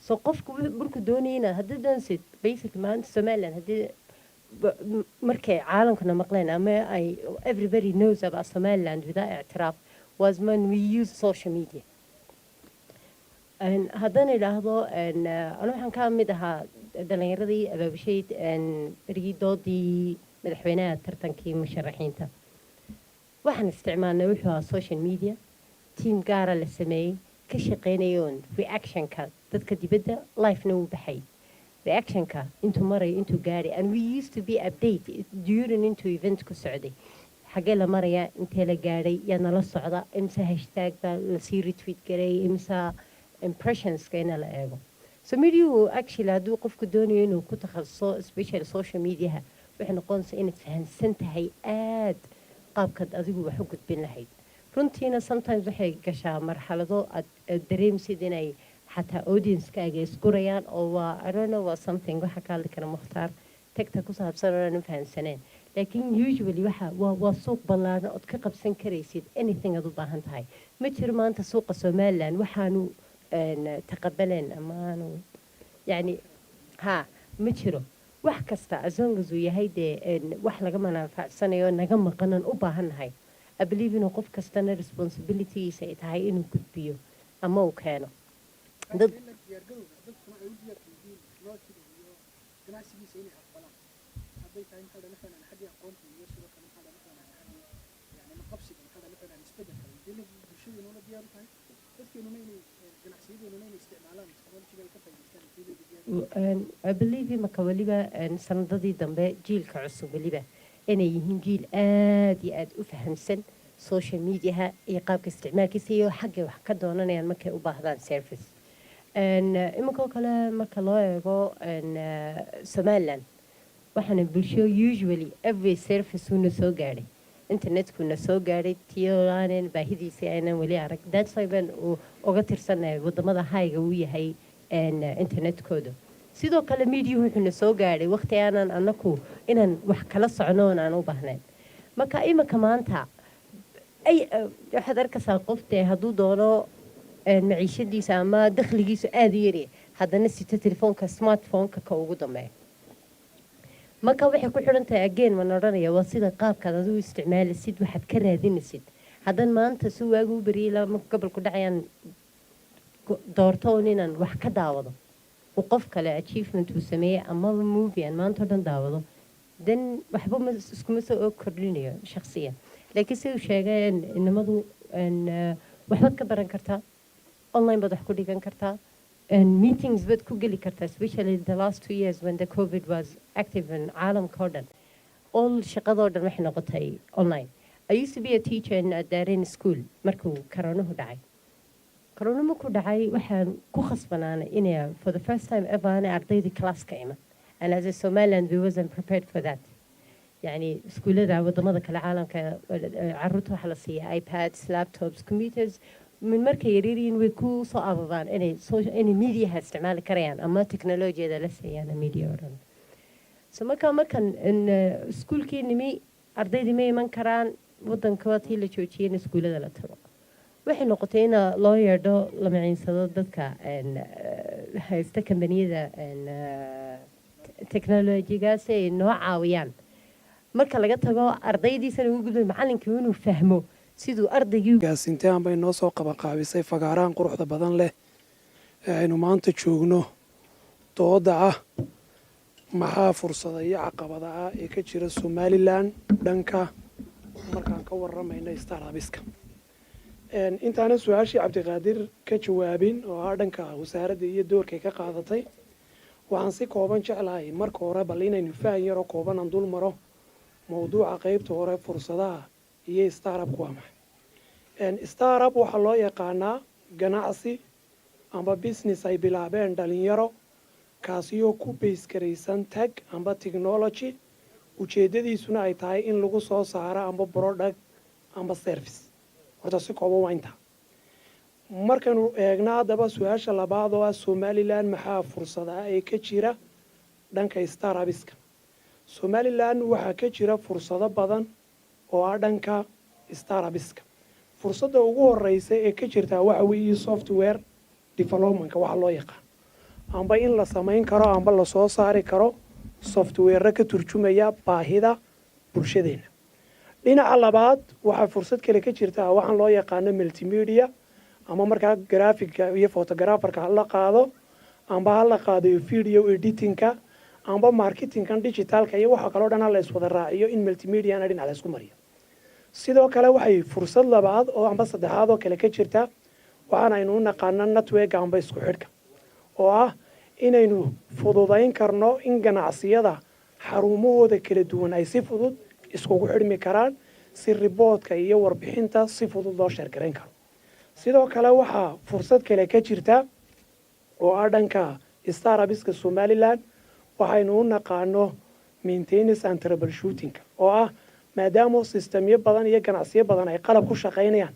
so qofku markuu doonayna haddii dansid basically maanta somaliland haddii markay caalamkana maqleen ama ay everybody knows about somaliland without ictiraaf was when we use social media haddaan idhaahdo anu waxaan ka mid ahaa dhalinyaradii abaabushayd berigii doodii madaxweynaha tartankii musharaxiinta waxaan isticmaalnay wuxuu ahaa social media team gaara la sameeyey ka shaqeynayoon reactionka dadka dibadda lifena wuu baxay reactionka intuu maray intuu gaadhay and we used to be update during intuu event ku socday xaggee la marayaa intee la gaadhay yaa nala socda imse hashtag baa lasii retweet garay imse impressionska ina la eego so mediahu actually hadduu qofku doonayo inuu ku takhasuso special social mediaha waxay noqonaysaa inaad fahamsan tahay aad qaabkaad adigu wax u gudbin lahayd runtiina sometimes waxay gashaa marxalado aad dareemsid inay xataa audiencekaaga isgurayaan oo waa I don't know waa something waxa ka hadli kara mukhtaar tagta ku saabsan oo aan fahamsaneen laakiin usually waa suuq ballaaran ood ka qabsan karaysid anything aad u baahan tahay ma jiro maanta suuqa somaliland waxaanu taqabaleen amaanu yani ma jiro wax kasta as uu yahay dee wax laga manaafacsanayo naga maqanan u baahannahay I believe inuu qof kastana responsibilitygiisa ay tahay inuu gudbiyo ama uu keeno dad I believe imaka weliba sanadadii dambe jiilka cusub weliba inay yihiin jiil aad iyo aad u fahamsan social mediaha iyo qaabka isticmaalkiisa iyo xaggay wax ka doonanayaan markay u baahdaan service iminkoo kale marka loo eego somaliland waxaana bulsho usually every service uuna soo gaadhay internetkuna soo gaadhay tiyolaanen baahidiisii aynan weli arag that's why baan uga tirsanahay wadamada hayga uu yahay internetkooda sidoo kale media wuxuuna soo gaadhay waqti aanan anaku inaan wax kala socno oon aan u baahnayn marka imika maanta waxaad arkaysaa qoftee hadduu doono maciishadiisa ama dakhligiisu aada u yari haddana sito telefoonka smartphoneka ka ugu dambeeya marka waxay ku xidhan tahay again waan odhanaya waa sida qaabkaad adigu isticmaalisid waxaad ka raadinaysid haddan maanta si waagu u bariyay ilaa marka gobolku dhacayaan doorto un inaan wax ka daawado uu qof kale achievement uu sameeyey amaba movie aan maanta o dhan daawado then waxba iskuma soo kordhinayo shakhsiyan laakiin siduu sheegeen inamadu waxbaad ka baran kartaa online baad wax ku dhigan kartaa meetings baad ku geli kartaa especially the last 2 years when the covid was active in caalamka oo dhan all shaqadoo dhan waxay noqotay online I used to be a teacher in a Darren school markuu koronuhu dhacay korono markuu dhacay waxaan ku khasbanaanay inay for the first time ever ana ardaydii classka iman and as a Somaliland we wasn't prepared for that يعني iskuulada wadamada kale caalamka caruurta waxa la siiyaa iPads laptops computers min markay yaryariin way ku soo ababaan inay media isticmaali karayaan ama teknolojiyada la siiyaan media oo dhan so markan iskuulkii nimi ardaydii ma iman karaan wadanka watii la joojiyay in iskuulada la tago waxay noqotay in loo yeedho la maciinsado dadka haysta kambaniyada teknolojigaas ay noo caawiyaan marka laga tago ardaydiisana ugu gudbay macallinkii inuu fahmo siduu ardaygii gaasintaan bay noo soo qabanqaabisay fagaaraan quruxda badan leh ee aynu maanta joogno dooda ah maxaa fursada iyo caqabada ah ee ka jira Somaliland dhanka markaan ka waramayno startups-ka intaana su-aashii cabdiqaadir ka jawaabin oo ah dhanka wasaaradda iyo doorkay ka qaadatay waxaan si kooban jeclahay marka hore bal inaynu fahan yaro kooban aan dul maro mawduuca qaybta hore fursadaha iyo startup waa maxay startup waxaa loo yaqaanaa ganacsi amba business ay bilaabeen dhalinyaro kaasiyoo ku base garaysan tag amba technology ujeedadiisuna ay tahay in lagu soo saaro amba product amba service horta si kooban waa intaa markaynu eegna haddaba su-aasha labaad oo ah somalilan maxaa fursada ee ka jira dhanka startups-ka somalilan waxaa ka jira fursado badan oo ah dhanka startups-ka fursadda ugu horeysa ee ka jirtaa waxa weeye software developmentka waxa loo yaqaan amba in la samayn karo amba lasoo saari karo software ka turjumaya baahida bulshadeena dhinaca labaad waxaa fursad kale ka jirtaa waxaan loo yaqaano multimedia ama markaa graphica iyo photographerka hala qaado amba hala qaado video editingka amba marketingkan digitalka iyo waxa kaloo dhan hala iswada raaciyo in multimediana dhinac la isku mariyo sidoo kale waxay fursad labaad oo amba saddexaad oo kale ka jirta waxaan aynu u naqaano network amba isku xidhka oo ah inaynu fududayn karno in ganacsiyada xarumahooda kala duwan ay si fudud iskugu xidhmi karaan si riboodka iyo warbixinta si fudud loo sheergarayn karo sidoo kale waxaa fursad kale ka jirta oo ah dhanka startups-ka somalilan waxaynu u naqaano maintenance and troubleshooting oo ah maadaama sistemyo badan iyo ganacsiyo badan ay qalab ku shaqaynayaan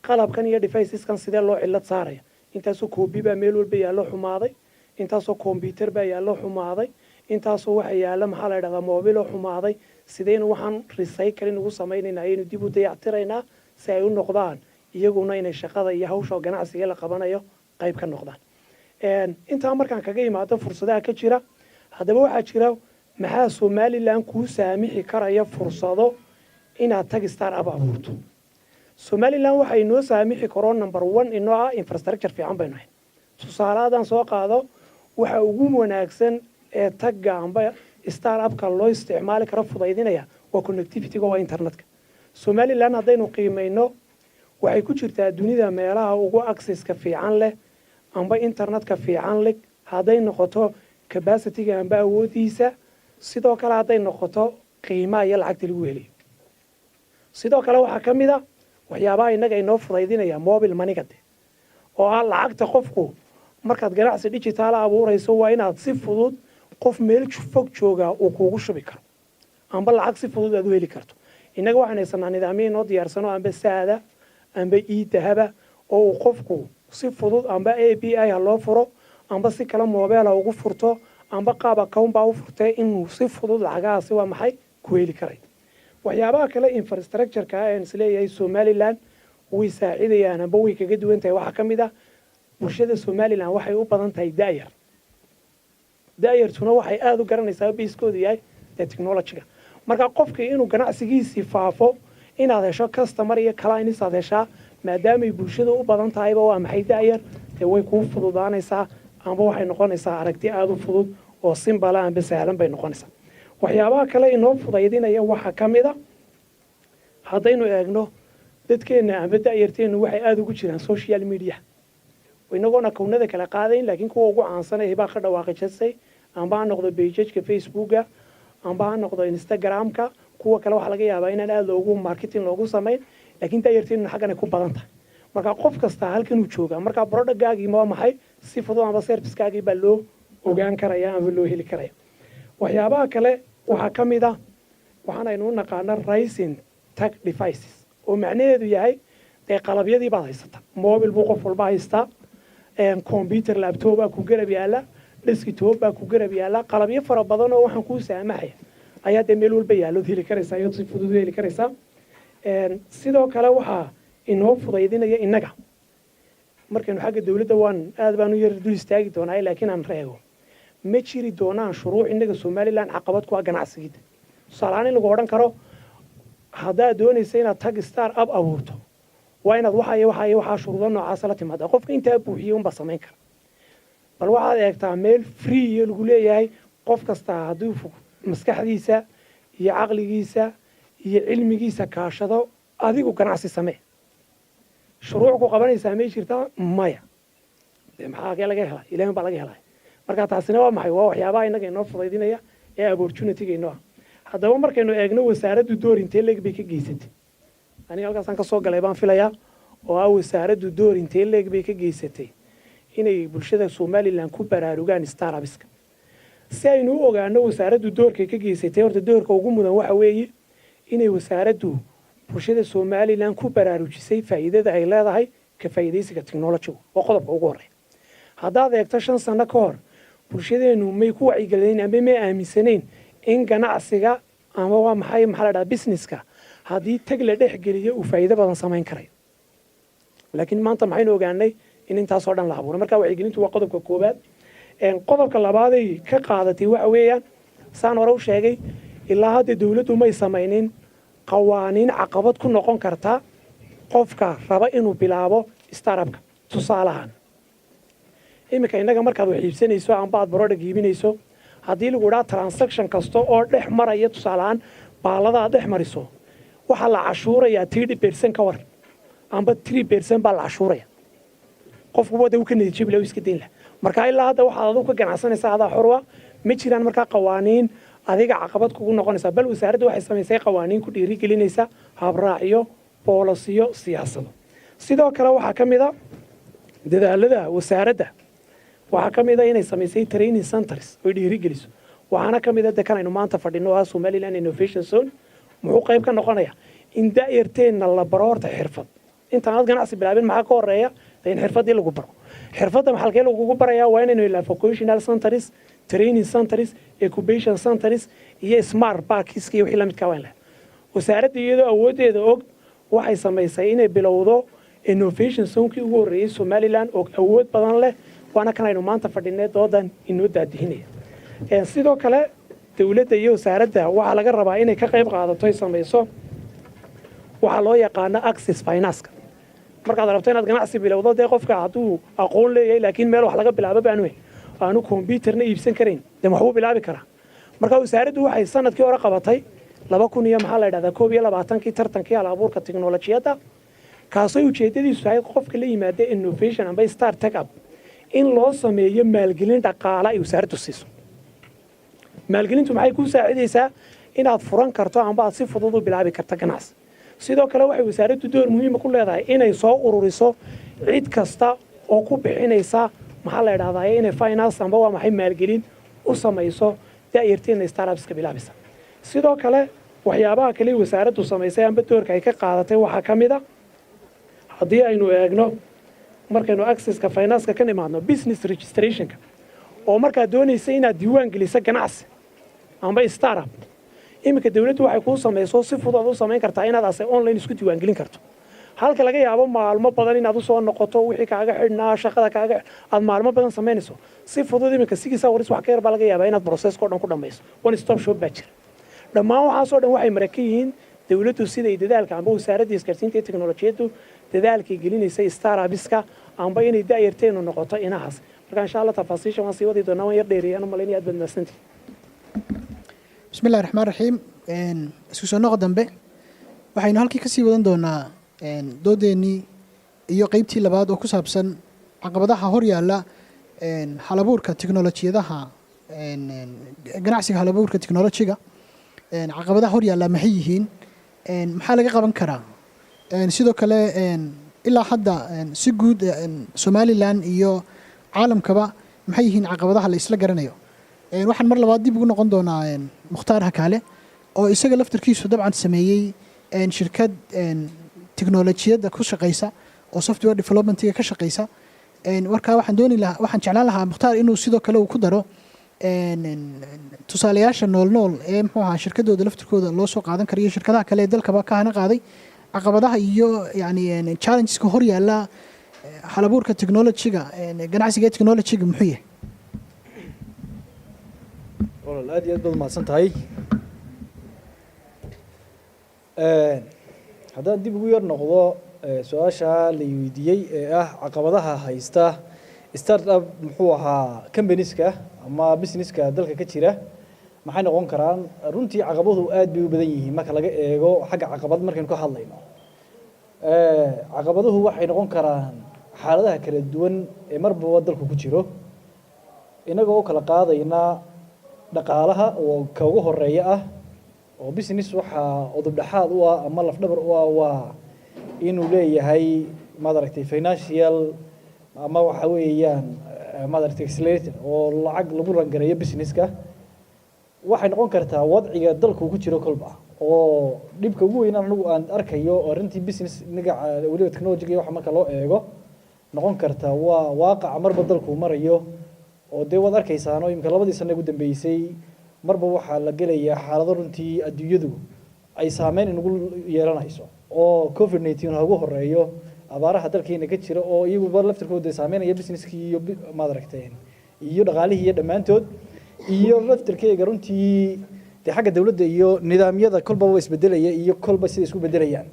qalabkan iyo deviceskan sidee loo cillad saaraya intaasoo koobi baa meel walba yaallo xumaaday intaasoo combyuter baa yaallo xumaaday intaasoo waxa yaalla maxaa la dhahdaa mobiloo xumaaday sidaynu waxaan recycling ugu samaynaynaa ayaynu dib u dayactiraynaa si ay u noqdaan iyaguna inay shaqada iyo hawsha ganacsiga la qabanayo qayb ka noqdaan intaa markaan kaga imaado fursadaha ka jira haddaba waxaa jira maxaa somalilan kuu saamixi karaya fursado inaad tag startup abuurto somalilan waxa inoo saamixi karo number 1 inoo ah infrastructure fiican baynu ahay tusaale haddaan soo qaado waxa ugu wanaagsan ee tagga amba startup-ka loo isticmaali karo fudaydinaya waa connectivity-ga waa internetka somalilan haddaynu qiimayno waxay ku jirtaa dunida meelaha ugu accesska fiican leh amba internetka fiican leh hadday noqoto capacity-ga amba awoodiisa sidoo kale hadday noqoto qiimaha iyo lacagta lagu helayo sidoo kale waxaa ka mid a waxyaabaha innaga inoo fudaydinaya mobile money-gade oo ah lacagta qofku markaad ganacsi digitaala abuurayso waa inaad si fudud qof meel fog joogaa uu kuugu shubi karo amba lacag si fudud aad u heli karto innaga waxaan haysanaa nidaamyo inoo diyaarsano amba saada amba dahaba oo uu qofku si fudud amba API ha loo furo amba si kale mobile ha ugu furto amba qaab account baa u furtay inuu si fudud lacagahaasi waa maxay ku heli karay waxyaabaha kale infrastructure-ka aan isleeyahay somalilan way saacidayaan amba way kaga duwan tahay waxaa ka mid ah bulshada somalilan waxay u badan tahay daayartuna waxay aada u garanaysaa biiskoodu yahay ee technology-ga marka qofkii inuu ganacsigiisii faafo inaad hesho customer iyo clients aad heshaa maadaamay bulshada u badan tahayba waa maxay daayar dee way kuu fududaanaysaa amba waxay noqonaysaa aragti aada u fudud oo simbala amba sahlan bay noqonaysaa waxyaabaha kale inoo fudaydinaya waxaa ka mid a haddaynu eegno dadkeenna amba daayarteennu waxay aada ugu jiraan social media inagoon akownada kala qaadayn laakiin kuwa ugu caansanay baa ka dhawaaqijasay amba ha noqdo pageka facebooka amba ha noqdo instagramka kuwa kale waxaa laga yaabaa inaan aada loogu marketing loogu samayn laakiin daayarteennu xagganay ku badan tahay marka qof kasta halkanuu joogaa marka productgaagii waa maxay si fudud amba servicekaagii baa loo ogaan karaya amba loo heli karaya waxyaabaha kale waxaa ka mid ah waxaan aynu u naqaano rising tag devices oo macnaheedu yahay dee qalabyadii baad haysata mobil buu qof walba haystaa computer laptop baa ku garab yaala desktop baa ku garab yaala qalabyo fara badan oo waxaan kuu saamaxaya ayaa dee meel walba yaallood heli karaysaa iyo si fudud u heli karaysaa sidoo kale waxaa inoo fudaydinaya innaga markaynu xagga dawladda aad baan u yar dul istaagi doonaa laakiin aan reego ma jiri doonaan shuruuc innaga somalilan caqabad ku ah ganacsigiida tusaalehaan in lagu odhan karo haddaad doonaysa inaad tag star up abuurto waa inaad waxaa shuruudo noocaasa la timaada qofka intaa buuxiyey unbaa samayn kara bal waxaad eegtaa meel free iyo lagu leeyahay qof kastaa hadduu maskaxdiisa iyo caqligiisa iyo cilmigiisa kaashado adigu ganacsi samee shuruuc ku qabanaysaa may jirtaa maya dee maxaa laga helaa ilaahin baa laga helaya marka taasina waa maxay waa waxyaabaha innaga inoo fudaydinaya ee opportunity-ga inoo ah haddaba markaynu eegno wasaaraddu door intee leeg bay ka geysatay aniga halkaasaan ka soo galay baan filayaa oo ah wasaaraddu door intee leeg bay ka geysatay inay bulshada somalilan ku baraarugaan startups-ka si aynu u ogaano wasaaraddu doorkay ka geysatay horta doorka ugu mudan waxa weeye inay wasaaraddu bulshada somalilan ku baraarujisay faa'iidada ay leedahay ka faa'iidaysiga technology-gu waa qodobka ugu horreeya haddaad eegto 5 sano ka hor bulshadeenu may ku wacyigelinayn ama may aaminsanayn in ganacsiga ama waa maxay maxaa la dhahaa businesska haddii tag la dhex geliyo uu faa'iido badan samayn karayo laakiin maanta maxaynu ogaanay in intaasoo dhan la abuuray marka wacyigelintu waa qodobka koowaad qodobka labaaday ka qaadatay waxa weeyaan saan hore u sheegay ilaa hadda dawladdu may samaynin qawaaniin caqabad ku noqon karta qofka raba inuu bilaabo startupka tusaalahan iminka innaga markaad wax iibsanayso amba aad barodhag iibinayso haddii lagu idhaa transaction kasta oo dhex maraya tusaalahaan baalada aad dhex mariso waxaa la cashuurayaa 30% ka war amba 3% baa la cashuuraya qofku wada uu ka natiijo bilow iska deyn lah marka ilaa hadda waxaad adigu ka ganacsanaysaa adaa xorwa ma jiraan markaa qawaaniin adiga caqabad kugu noqonaysa bal wasaaraddu waxay samaysay qawaaniin ku dhiirigelinaysa habraaciyo boolisiyo siyaasado sidoo kale waxaa ka mid a dadaalada wasaaradda waxaa ka mid a inay samaysay training centers oo dhiirigeliso waxaana ka mid a dekan aynu maanta fadhino ah Somaliland Innovation Zone muxuu qayb ka noqonaya in daayirteenna la baro horta xirfad intaan ganacsi bilaabin maxaa ka horeeya in xirfadii lagu baro xirfadda maxalkee lagu barayaa waa inaynu ilaa vocational centers training centers incubation centers iyo smart parks iyo wixii la midka waa in la wasaaradda iyadoo awoodeeda og waxay samaysay inay bilowdo innovation zone-kii ugu horreeyay Somaliland oo awood badan leh waana kan aynu maanta fadhinay doodan inoo daadihinaya sidoo kale dawladda iyo wasaaradda waxaa laga rabaa inay ka qayb qaadato ay samayso waxaa loo yaqaano access finance markaad rabto inaad ganacsi bilowdo dee qofka hadduu aqoon leeyahay laakiin meel wax laga bilaabo aanu computerna iibsan karayn dee waxbuu bilaabi karaa marka wasaaraddu waxay sanadkii hore qabatay 2000 iyo maxaa la yidhahdaa 21 tartankii hal abuurka tiknoolajiyadda kaasoo ujeedadiisu tahay qofka la yimaada innovation amba startup up in loo sameeyo maalgelin dhaqaale ay wasaaraddu siiso maalgelintu maxay ku saacidaysaa inaad furan karto amba aad si fudud u bilaabi karto ganacsi sidoo kale waxay wasaaraddu door muhiim ku leedahay inay soo ururiso cid kasta oo ku bixinaysa maxaa la yidhahdaa inay finance amba waa maxay maalgelin u samayso daayirteena startups ka bilaabisa sidoo kale waxyaabaha kale wasaaraddu samaysay amba doorka ay ka qaadatay waxaa ka mid a haddii aynu eegno markaynu accesska finance ka nimaadno business registrationka oo markaad doonaysa inaad diiwaan geliso ganacsi amba startup iminka dawladdu waxay kuu samayso si fudud u samayn kartaa inaad ase online isku diiwaan gelin karto halka laga yaabo maalmo badan inaad u soo noqoto wixii kaaga xidhnaa shaqada kaaga aad maalmo badan samaynayso si fudud iminka sigiisa waris wax ka yar baa laga yaabaa inaad processka oo dhan ku dhammayso one stop shop baa jira dhammaan waxaasoo dhan waxay maraka yihiin dawladdu siday dadaalka amba wasaaradda isgaarsiinta iyo teknolojiyaddu dadaalkay gelinaysay startups-ka amba inay daayarteenu noqoto inahaas marka insha allah tafaasiisha waan sii wadi doonaa waan yar dheereeyaan malaynaya aad baad mahadsantihin بسم الله الرحمن الرحيم isku soo noqo dambe waxaynu halkii ka sii wadan doonaa doodeennii iyo qaybtii labaad oo ku saabsan caqabadaha hor yaalla halabuurka tiknolojiyadaha ganacsiga halabuurka tiknolojiga caqabadaha hor yaalla maxay yihiin maxaa laga qaban karaa sidoo kale ilaa hadda si guud Somaliland iyo caalamkaba maxay yihiin caqabadaha la isla garanayo waxaan mar labaad dib ugu noqon doonaa Mukhtaar Hakaale oo isaga laftarkiisu dabcan sameeyay shirkad tiknoolajiyadda ku shaqeysa oo software development-ga ka shaqeysa marka waxaan jeclaan lahaa Mukhtaar inuu sidoo kale uu ku daro tusaalayaasha nool ee muxuu ahaa shirkadooda laftarkooda loo soo qaadan karayo shirkadaha kale ee dalkaba ka hana qaaday caqabadaha iyo yani challengeska hor yaalla halabuurka technology-ga ganacsiga technology-ga muxuu yahay walaal aad iyo aad baad mahadsan tahay haddaan dib ugu yar noqdo su-aasha la weydiiyey ee ah caqabadaha haysta startup muxuu ahaa companies-ka ama businesska dalka ka jira maxay noqon karaan runtii caqabaduhu aad bay u badan yihiin marka laga eego xagga caqabad markaynu ka hadlayno caqabaduhu waxay noqon karaan xaaladaha kala duwan ee marba dalku ku jiro inagoo kala qaadayna dhaqaalaha oo ka ugu horeeya ah oo business waxa udub dhaxaad u ah ama laf dhabar u ah waa inuu leeyahay madaragtay financial ama waxa weeyaan madaragtay accelerator oo lacag lagu rangareeyo businesska waxay noqon kartaa wadciga dalku ku jiro kolba oo dhibka ugu weyn anigu aan arkayo oo arrintii business magaca weliba technology iyo waxa marka loo eego noqon karta waa waaqaca marba dalku marayo oo dee waad arkaysaano imka 2 sano ugu dambeysay marba waxaa la gelayaa xaalado runtii adduunyadu ay saameyn inagu yeelanayso oo covid-19 ugu horeeyo abaaraha dalkeena ka jira oo iyagu laftirkooda saameynaya businesskii iyo maadaragteen iyo dhaqaalihii iyo dhammaantood iyo laftirkeega runtii dee xagga dawladda iyo nidaamyada kolba waa isbedelaya iyo kolba sida isku bedelayaan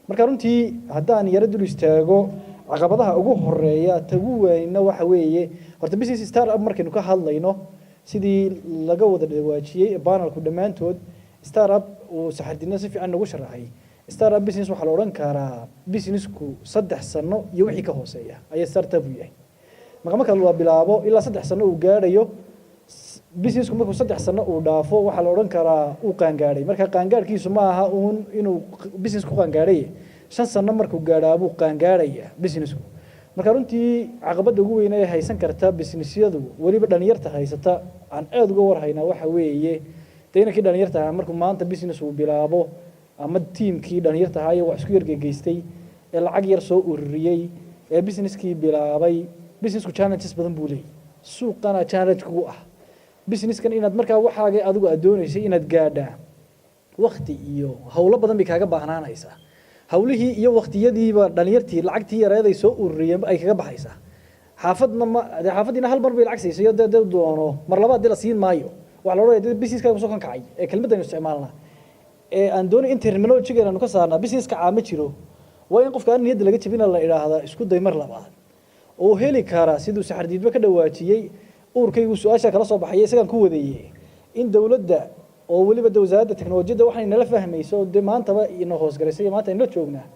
marka runtii haddaan yara dul istaago caqabadaha ugu horeeya tagu weyna waxa weeye horta business startup markaynu ka hadlayno sidii laga wada dhawaajiyey panelku dhammaantood startup uu saxardina si fiican ugu sharaxay startup business waxa la oran karaa businessku 3 sano iyo wixii ka hooseeya ayaa startup u yahay marka la bilaabo ilaa 3 sano uu gaarayo businessku markuu 3 sano uu dhaafo waxa la oran karaa uu qaangaaray marka qaangaarkiisu ma aha inuu businessku qaangaaray 5 sano markuu gaadhaabuu qaangaaraya businessku marka runtii caqabada ugu weyn ee haysan karta businessyadu waliba dhalinyarta haysata aan aad uga warhaynaa waxa weeye deynakii dhalinyarta markuu maanta business uu bilaabo ama teamkii dhalinyarta ahaa wax isku yargeystay ee lacag yar soo ururiyay ee businesskii bilaabay businessku challenges badan buu leeyahay suuqana challenge ku ah businesskan inaad markaa waxaaga adigu aad doonaysay inaad gaadhaa waqti iyo hawlo badan bay kaaga baahnaanaysaa hawlihii iyo waqtiyadiiba dhalinyartii lacagtii yareeday soo ururiyeen ay kaga baxaysaa xaafadina hal mar bay lacag siisay dad doono mar labaad la siin maayo waxa la oranaya businesska soo kan kacay ee kelmaddan isticmaalna ee aan doonay in terminology-ga aanu ka saarnaa businesska caama jiro waa in qofka niyadda laga jabina la ilaahdaa isku day mar labaad oo heli kara sidoo saxardiidba ka dhawaajiyay uurkaygu su'aasha kala soo baxay isagan ku wadeeyay in dawladda oo waliba wasaaradda teknolojiyadda waxay nala fahmayso de maantaba inoo hoos garaysay maanta inoo joognaa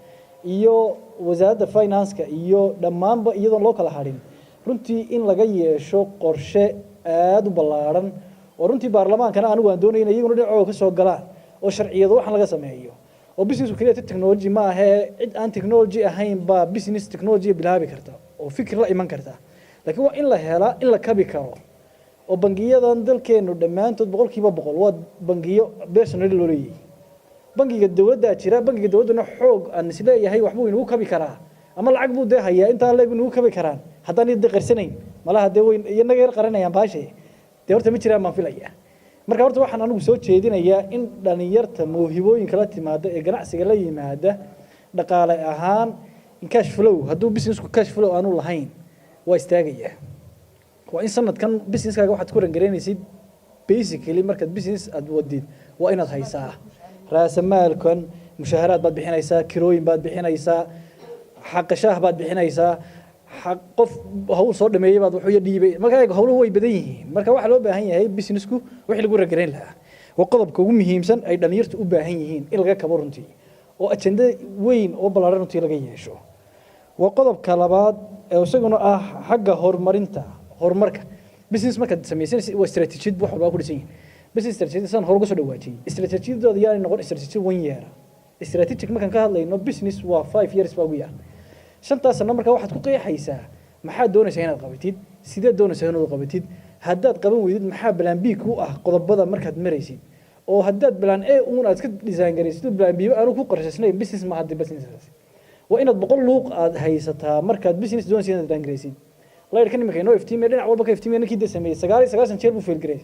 iyo wasaaradda finance-ka iyo dhammaanba iyadoo loo kala harin runtii in laga yeesho qorshe aad u ballaaran oo runtii baarlamaankana anigu aan doonay in iyaguna dhinacooda ka soo galaan oo sharciyadu waxan laga sameeyo oo business kaliya technology ma aha cid aan technology ahayn ba business technology bilaabi karta oo fikir la iman karta laakiin waa in la hela in la kabi karo oo bangiyadan dalkeenu dhammaantood 100% waa bangiyo personal loo leeyahay bangiga dawladda jira bangiga dawladuna xoog aan isleeyahay waxbuu inuu kabi karaa ama lacag buu deehayaa inta leeg inuu kabi karaan haddaan idin qarsanayn malaha de weyn iyana yar qaranayaan baashay de horta ma jiraan ma filaya marka horta waxaan anigu soo jeedinayaa in dhalinyarta moohibooyinka la timaada ee ganacsiga la yimaada dhaqaale ahaan in cash flow hadduu businessku cash flow aanu lahayn waa istaagaya waa in sanadkan businesskaaga waxaad ku rangareynaysid basically markaad business aad wadid waa inaad haysaa raasamaalkan mushaaharaad baad bixinaysaa kirooyin baad bixinaysaa xaqashaah baad bixinaysaa qof hawl soo dhameeyay baad wuxuu dhiibay marka hawluhu way badan yihiin marka waxa loo baahan yahay businessku wixii lagu rangareyn lahaa waa qodobka ugu muhiimsan ay dhalinyartu u baahan yihiin in laga kabo runtii oo ajenda weyn oo ballaaran runtii laga yeesho waa qodobka labaad ee isaguna ah xagga horumarka business marka sameeyay waa strategy wax walba ku dhisan yahay business strategy san hor uga soo dhawaajiyay strategy-dooda yaani noqon strategy 1 year strategic markaan ka hadlayno business waa 5 years baa ugu yar 5 sano marka waxaad ku qeexaysaa maxaa doonaysaa inaad qabatid sidee doonaysaa inaad qabatid haddaad qaban weydid maxaa plan B ku ah qodobada markaad maraysid oo haddaad plan A uun aad ka design garaysid plan B aanu ku qorshaysnayn business ma hadda business waa inaad 100 luuq aad haysataa markaad business doonaysid inaad design garaysid leerkan imika inoo iftiimay dhinac walba ka iftiimay ninkii sameeyay 99 jeer buu fail garay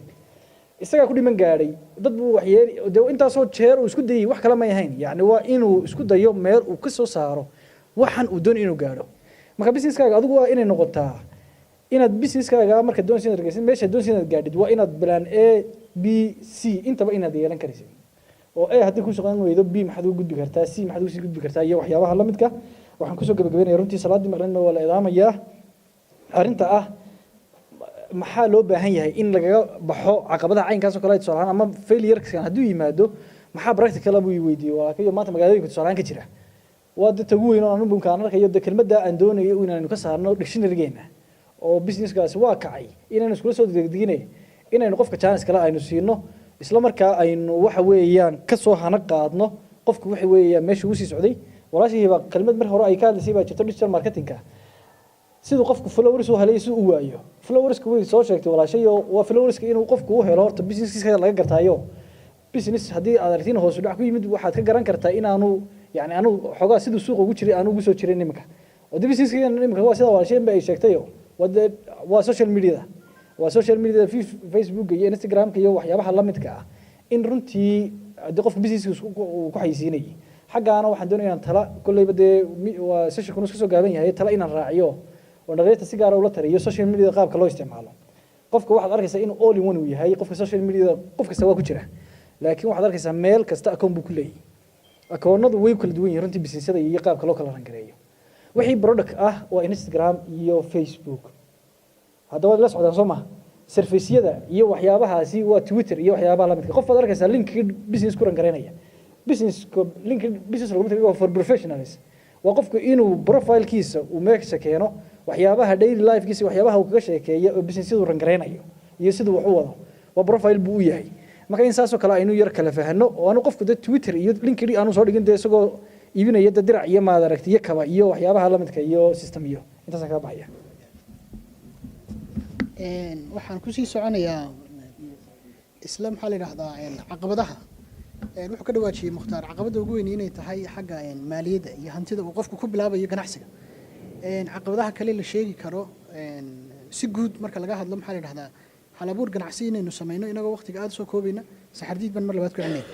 isaga ku dhiman gaaray dad buu wax yeelay intaas oo jeer uu isku dayay wax kala ma yahayn yaani waa inuu isku dayo meel uu ka soo saaro waxan uu doon inuu gaaro marka businesskaaga adigu waa inay noqotaa inaad businesskaaga marka doonaysid inaad geysid meesha doonaysid inaad gaadhid waa inaad plan A B C intaba inaad yeelan karaysid oo A haddii ku shaqayn weydo B maxaad u gudbi kartaa C maxaad u sii gudbi kartaa iyo waxyaabaha la midka waxaan ku soo gabagabeynayaa runtii salaadii maqrina waa la idaamayaa arinta ah maxaa loo baahan yahay in laga baxo caqabadaha caynkaas oo kale ay soo ama failure-kan hadduu yimaado maxaa practical abu weydiiyo waa kayo maanta magaalooyinka soo ka jira waa dad ugu weyn oo aan bunkaan arkayo de kelmadda aan doonayo inaan ka saarno dictionary-geena oo businesskaasi waa kacay inaan isku soo degdeginay inaynu qofka chance kale aynu siino isla markaa aynu waxa weeyaan ka soo hana qaadno qofka waxa weeyaan meesha uu sii socday walaashii baa kelmad mar hore ay ka hadlaysay baa jirto digital marketing-ka sidoo qofku followers uu helay si uu waayo followers way soo sheegtay walaashayo waa followers inuu qofku u helo horta businesskiisa laga gartaayo business hadii aad aragtiin hoos u dhac ku yimid waxaad ka garan kartaa inaanu yani anu xogaa sidoo suuqa ugu jiray aanu ugu soo jiray nimanka oo businesskiisa nimanka waa sida walaashay ay sheegtayo waa social media Facebook iyo Instagram iyo waxyaabaha la midka ah in runtii hadii qofku businesskiisa uu ku xayisiinay xagaana waxaan doonayaa inaan tala kullayba waa session kun soo gaaban yahay tala inaan raaciyo oo dhaqaaqta si gaar ah ula tariyo social media qaabka loo isticmaalo qofka waxaad arkaysaa in all in one uu yahay qofka social media qof kasta waa ku jira laakiin waxaad arkaysaa meel kasta account buu ku leeyahay akoonadu way kala duwan yihiin runtii businessyada iyo qaabka loo kala rangareeyo wixii product ah waa Instagram iyo Facebook haddaba la socdaan Soomaa serviceyada iyo waxyaabahaasi waa Twitter iyo waxyaabaha la midka qof aad arkaysaa link business ku rangareynaya business lagu mid for professionals waa qofku inuu profile-kiisa uu meesha keeno waxyaabaha daily life-kiisa waxyaabaha uu kaga sheekeeyo oo business-yadu rangareynayo iyo sidoo wax u wado waa profile buu u yahay marka in saasoo kale aynu yar kala fahano oo aanu qofku Twitter iyo LinkedIn aanu soo dhigin isagoo iibinaya dirac iyo maad aragtiyo kaba iyo waxyaabaha la midka iyo system iyo intaas ka baxaya waxaan ku sii soconayaa isla maxaa la yiraahdaa caqabadaha wuxuu ka dhawaajiyay Mukhtaar caqabada ugu weyn inay tahay xagga maaliyadda iyo hantida uu qofku ku bilaabayo ganacsiga caqabadaha kale la sheegi karo si guud marka laga hadlo maxaa la yiraahdaa hal abuur ganacsi inaynu sameeyno inagoo waqtiga aad soo koobayna saxardiid ban mar labaad ku celinay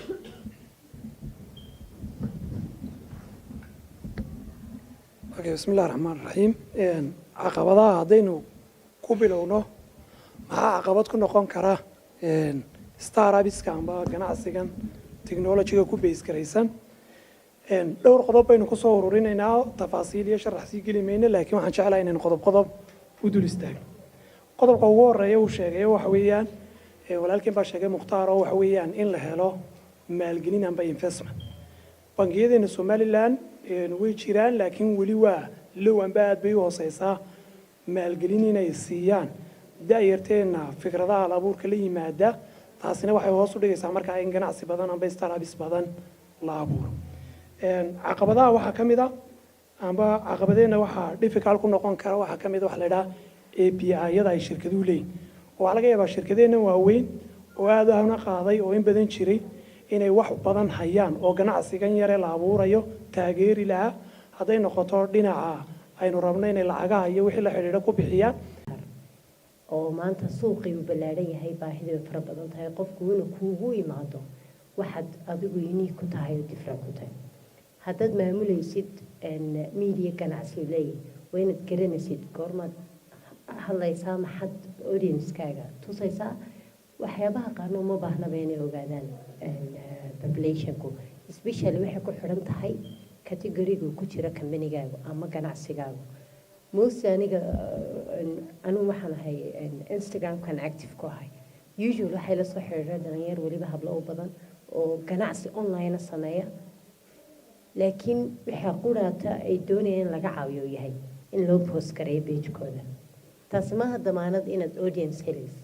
bismillaahir rahmaanir rahiim caqabadaha hadaynu ku bilowno maxaa caqabad ku noqon kara startups-ka amba ganacsigan technology-ga ku base garaysan dhowr qodob baynu ku soo ururinaynaa tafaasiil iyo sharax sii geli mayno laakiin waxaan jeclahay inaan qodob u dul istaagno qodobka ugu horeeya uu sheegay waxa weeyaan walaalkeen baa sheegay Mukhtaar oo waxa weeyaan in la helo maalgelin amba investment bangiyadeena Somaliland way jiraan laakiin wali waa low amba aad bay u hooseysaa maalgelin inay siiyaan daayirteena fikradaha abuurka la yimaada taasina waxay hoos u dhigaysaa marka in ganacsi badan amba startups badan la abuuro caqabadaha waxa kamid ah amba caqabadeena waxa difficult ku noqon kara waxa kamid ah wax la yiraahdo API-yada ay shirkaduhu leeyihiin waxa laga yaabaa shirkadeena waaweyn oo aad u qaaday oo in badan jiray inay wax badan hayaan oo ganacsigan yare la abuurayo taageeri laha haday noqoto dhinaca aynu rabno inay lacagaha iyo wixii la xiriira ku bixiyaan oo maanta suuqii uu ballaaran yahay baahida fara badan tahay qofku inuu kuugu imaado waxaad adigu unique ku tahay oo different ku tahay haddaad maamulaysid media ganacsi leeyahay waa inaad garanaysid goormaad hadlaysaa maxad audience-kaaga tusaysaa waxyaabaha qaarna uma baahnaba inay ogaadaan population-ku especially waxay ku xidhan tahay category-ga ku jira company-gaagu ama ganacsigaagu most anigu waxaan ahay Instagram-kan active ku ahay usually waxay la soo xiriiraan dhalinyaro waliba hablo u badan oo ganacsi online sameeya laakiin waxa quraata ay doonayaan laga caawiyo yahay in loo post gareeyo page-kooda taas ma damaanad inaad audience helis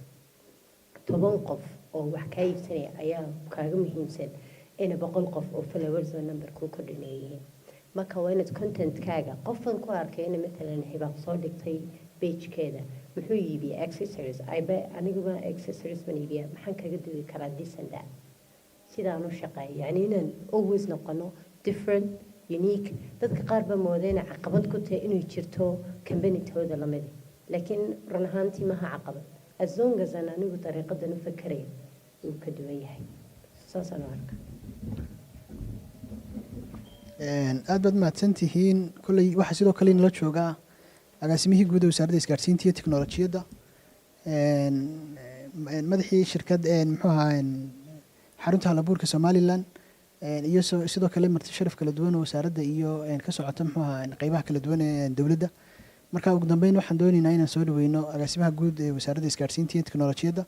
10 qof oo wax ka iibsanaya ayaa kaaga muhiimsan in 100 qof oo followers oo number ku kordhinayeen marka waa inaad content-kaaga qofan ku arkay in matalan hibaaq soo dhigtay page-keeda wuxuu iibiyaa accessories aniguba accessories ban iibiyaa maxaan kaga duwi karaa this and that sidaan u shaqeeyo yani inaan always noqono different unique dadka qaar ba moodayna caqabad ku tahay inuu jirto company-tooda la mid laakiin run ahaantii maha caqabad as long as aan anigu dariiqadan u fakarayo uu ka duwan yahay saasaan u arkaa aad baad mahadsan tihiin kolley waxaa sidoo kale inala joogaa agaasimihii guud ee wasaaradda isgaarsiinta iyo tiknolojiyadda madaxii shirkad muxuu ahaa xarunta halabuurka Somaliland iyo sidoo kale marti sharaf kala duwan oo wasaaradda iyo ka socota muxuu ahaa qaybaha kala duwan ee dawladda marka ugu dambeyn waxaan doonaynaa inaan soo dhaweyno agaasimaha guud ee wasaaradda isgaarsiinta iyo tiknolojiyadda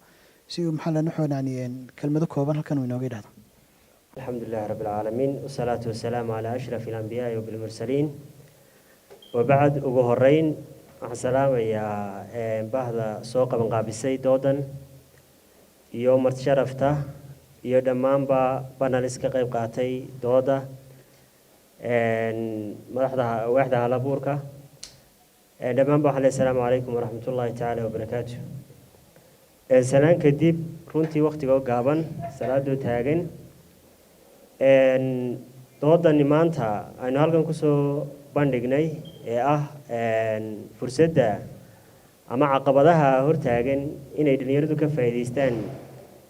si uu maxaa la nuxoonani kelmado kooban halkan uu inooga yiraahdo الحمد لله رب العالمين والصلاة والسلام على أشرف الأنبياء والمرسلين وبعد أجهرين السلام يا بعض سوق من قابسي دودا يوم تشرفته يدمان باناليسك قيب قاتي دودا واحدة على بوركا dhammaanba waxaa leeyahay asalaamu calaykum waraxmatullaahi tacaala wabarakaatu. Salaan kadib runtii waqtiga oo gaaban salaadoo taagan doodani maanta aynu halkan kusoo bandhignay ee ah fursadda ama caqabadaha hortaagan inay dhalinyaradu ka faa'iidaystaan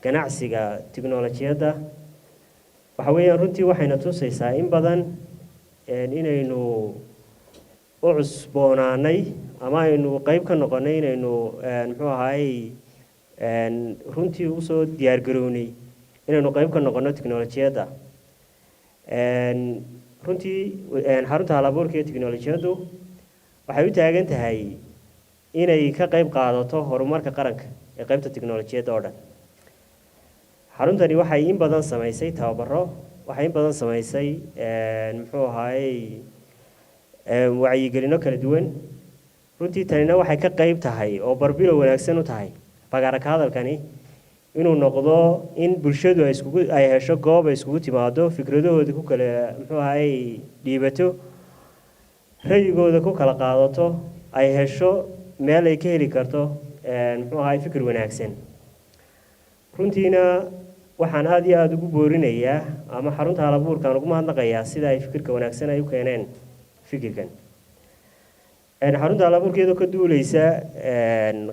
ganacsiga tiknoolajiyadda. waxa weeyaan runtii waxayna tusaysaa in badan inaynu u cusboonaanay ama aynu qayb ka noqonay inaynu muxuu ahaay runtii usoo diyaargarownay inaynu qayb ka noqono tiknoolajiyadda. runtii xarunta hal-abuurka iyo tiknoolajiyaddu waxay u taagan tahay inay ka qayb qaadato horumarka qaranka ee qaybta tiknoolajiyadda oo dhan. xaruntani waxay in badan samaysay tababaro, waxay in badan samaysay muxuu ahaayey wacyigelino kala duwan. runtii tanina waxay ka qayb tahay oo barbilo wanaagsan u tahay bagaaraka hadalkani inuu noqdo in bulshadu ay hesho goob ay iskugu timaado, fikradahooda ku kala muxuu ahaayey dhiibato, rayigooda ku kala qaadato, ay hesho meel ay ka heli karto muxuu ahaay fikir wanaagsan. runtiina waxaan aad iyo aada ugu boorinayaa ama xarunta hal-abuurkaan ugu mahadnaqayaa sida ay fikirka wanaagsan ay u keeneen fikirkan. xarunta hal-abuurkeedoo ka duuleysa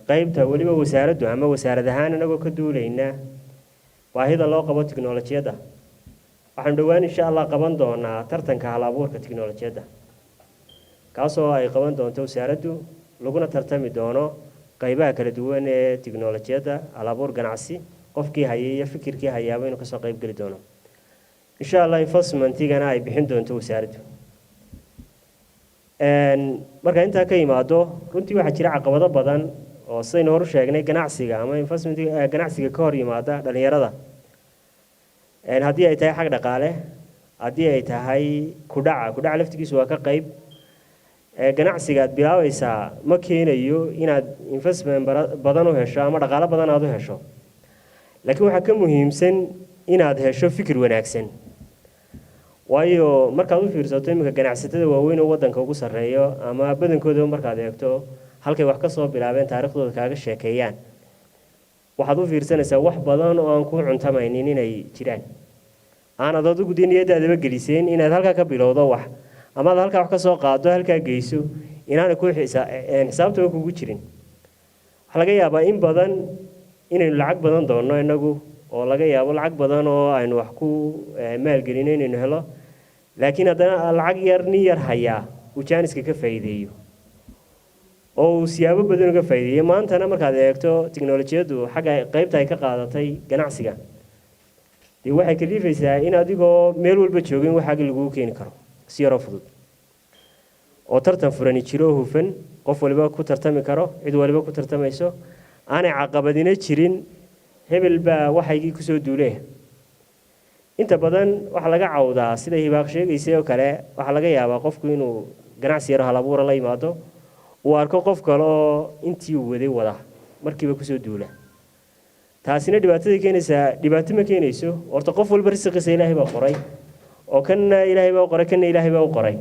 qaybta weliba wasaaraddu ama wasaarad ahaan inagoo ka duulayna baahida loo qabo tiknoolajiyadda. waxaanu dhowaan insha allah qaban doonaa tartanka hal-abuurka tiknoolajiyadda, kaasoo ay qaban doonto wasaaraddu, laguna tartami doono qaybaha kala duwan ee tiknoolajiyadda, hal-abuur ganacsi, qofkii hayay iyo fikirkii hayaaba inuu kasoo qayb geli doono. insha allah investmentigana ay bixin doonto wasaaraddu. marka intaa ka yimaado runtii waxaa jira caqabado badan oo sidaynu horu sheegnay ganacsiga ama investmentiga ganacsiga ka hor yimaada dhalinyarada. haddii ay tahay xag dhaqaale, haddii ay tahay kudhaca laftigiisu waa ka qayb. ganacsiga aad bilaabaysaa ma keenayo inaad investment badan u hesho ama dhaqaalo badan aad u hesho, laakiin waxaa ka muhiimsan inaad hesho fikir wanaagsan. waayo markaad u fiirsato iminka ganacsatada waaweyn oo waddanka ugu sarreeyo ama badankooda markaad eegto halkay wax ka soo bilaabeen taariikhdooda kaaga sheekeeyaan, waxaad u fiirsanaysaa wax badan oo aan ku cuntamaynin inay jiraan. aanad adigu dee niyaddaadaba geliseen inaad halkaa ka bilowdo wax, ama aad halkaa wax ka soo qaado halkaa geyso, inaanay ku xisaabtaba kugu jirin. waxaa laga yaabaa in badan inaynu lacag badan doonno inagu, oo laga yaabo lacag badan oo aynu wax ku maalgelino inaynu helo, laakiin haddana lacag yar nin yar hayaa uu jaaniska ka faa'iideeyo oo uu siyaabo badan uga faa'iideeyo. maantana markaad eegto tiknoolajiyaddu xagga qaybta ay ka qaadatay ganacsiga, dee waxay kaliifaysaa in adigoo meel walba joogin waxaagi laguu keeni karo si yaroo fudud, oo tartan furani jiro oo hufan, qof waliba ku tartami karo, cid waliba ku tartamayso, aanay caqabadina jirin hebel baa waxaygii kusoo duulee. inta badan waxaa laga cawdaa sida hibaaq sheegaysay oo kale, waxaa laga yaabaa qofku inuu ganacsi yaro hal-abuura la yimaado, uu arko qof kale oo intii uu waday wada markiiba kusoo duula. taasina dhibaataday keenaysaa, dhibaato ma keenayso. horta qof walba risiqiisa ilaahay baa qoray, oo kanna ilaahay baa u qoray, kanna ilaahay baa u qoray.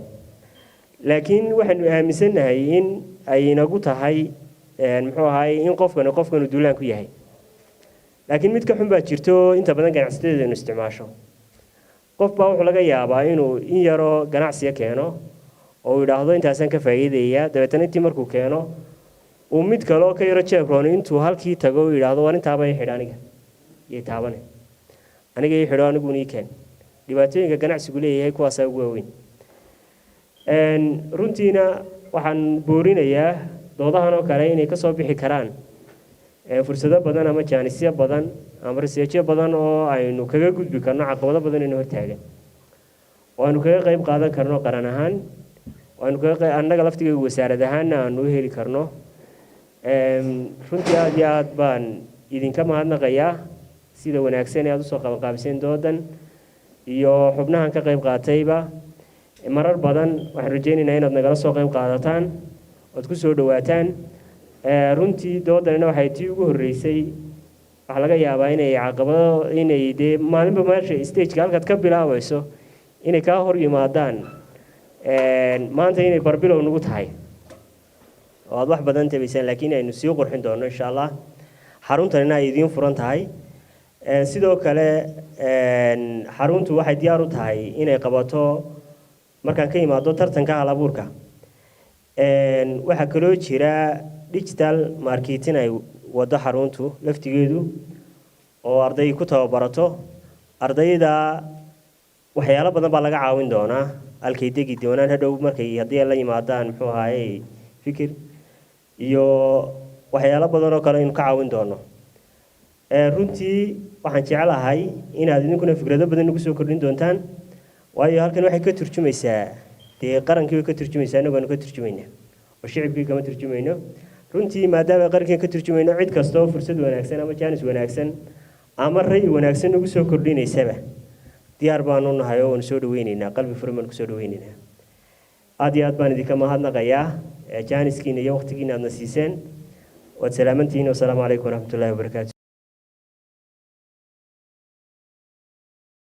laakiin waxaanu aaminsannahay in ay inagu tahay muxuu ahaay in qofkanu duulaan ku yahay. laakiin mid ka xun baa jirto inta badan ganacsatada aynu isticmaasho. qof baa wuxuu laga yaabaa inuu in yaroo ganacsiga keeno oo uu yidhaahdo intaasaan ka faa'iidaya, dabeetana intii markuu keeno uu mid kale oo ka yaro jeebroon intuu halkii tago uu yidhaahdo war intaaba i xidh aniga iyo taabane aniga i xidho anigu nii keen. dhibaatooyinka ganacsigu leeyahay kuwaasaa ugu waaweyn. runtiina waxaan boorinayaa doodahan oo kale inay kasoo bixi karaan fursado badan ama jaanisyo badan ama researchyo badan oo aynu kaga gudbi karno caqabado badan inuu hortaagan, oo aynu kaga qayb qaadan karno qaran ahaan, oo aynu annaga laftigeeda wasaarad ahaanna aanu u heli karno. runtii aad iyo aad baan idinka mahadnaqayaa sida wanaagsan ee aad usoo qabanqaabiseen doodan iyo xubnahan ka qayb qaatayba. marar badan waxaan rajaynaynaa inaad nagala soo qayb qaadataan, ood ku soo dhawaataan. runtii doodanina waxay tii ugu horreysay. waxaa laga yaabaa inay caqabado inay dee maalinba meesha stageka halkaad ka bilaabayso inay kaa hor yimaadaan. maanta inay barbilow nagu tahay oo aad wax badan tabaysaan laakiin aynu sii qurxin doono insha allah xaruntanina ay idiin furan tahay sidoo kale xaruntu waxay diyaar u tahay inay qabato markaan ka imaado tartanka hal-abuurka waxaa kaloo jira digital marketing ay wado xaruntu laftigeedu oo arday ku tababarato ardayda waxyaalo badan baa laga caawin doonaa halkay degi doonaan hadhow markay haddii la yimaadaan muxuu ahaayey fikir iyo waxyaalo badan oo kale inuu ka caawin doono runtii waxaan jecelahay inaad idinkuna fikrado badan nagu soo kordhin doontaan waayo halkan waxay ka turjumaysaa dee qarankii way ka turjumaysaa inagoonu ka turjumaynaa oo shicibkii kama turjumayno runtii maadaama qarankii ka turjumayno cid kasta oo fursad wanaagsan ama jaanis wanaagsan ama ray wanaagsan nagu soo kordhinaysaba diyaar baanu nahay oo waan soo dhaweynaynaa qalbi furan baan ku soo dhaweynaynaa aad iyo aad baan idinka mahadnaqayaa jaaniskiina iyo waqtigiina aadna siiseen waad salaamantihiin wasalaamu calaykum waraxmatullaahi wabarakaatu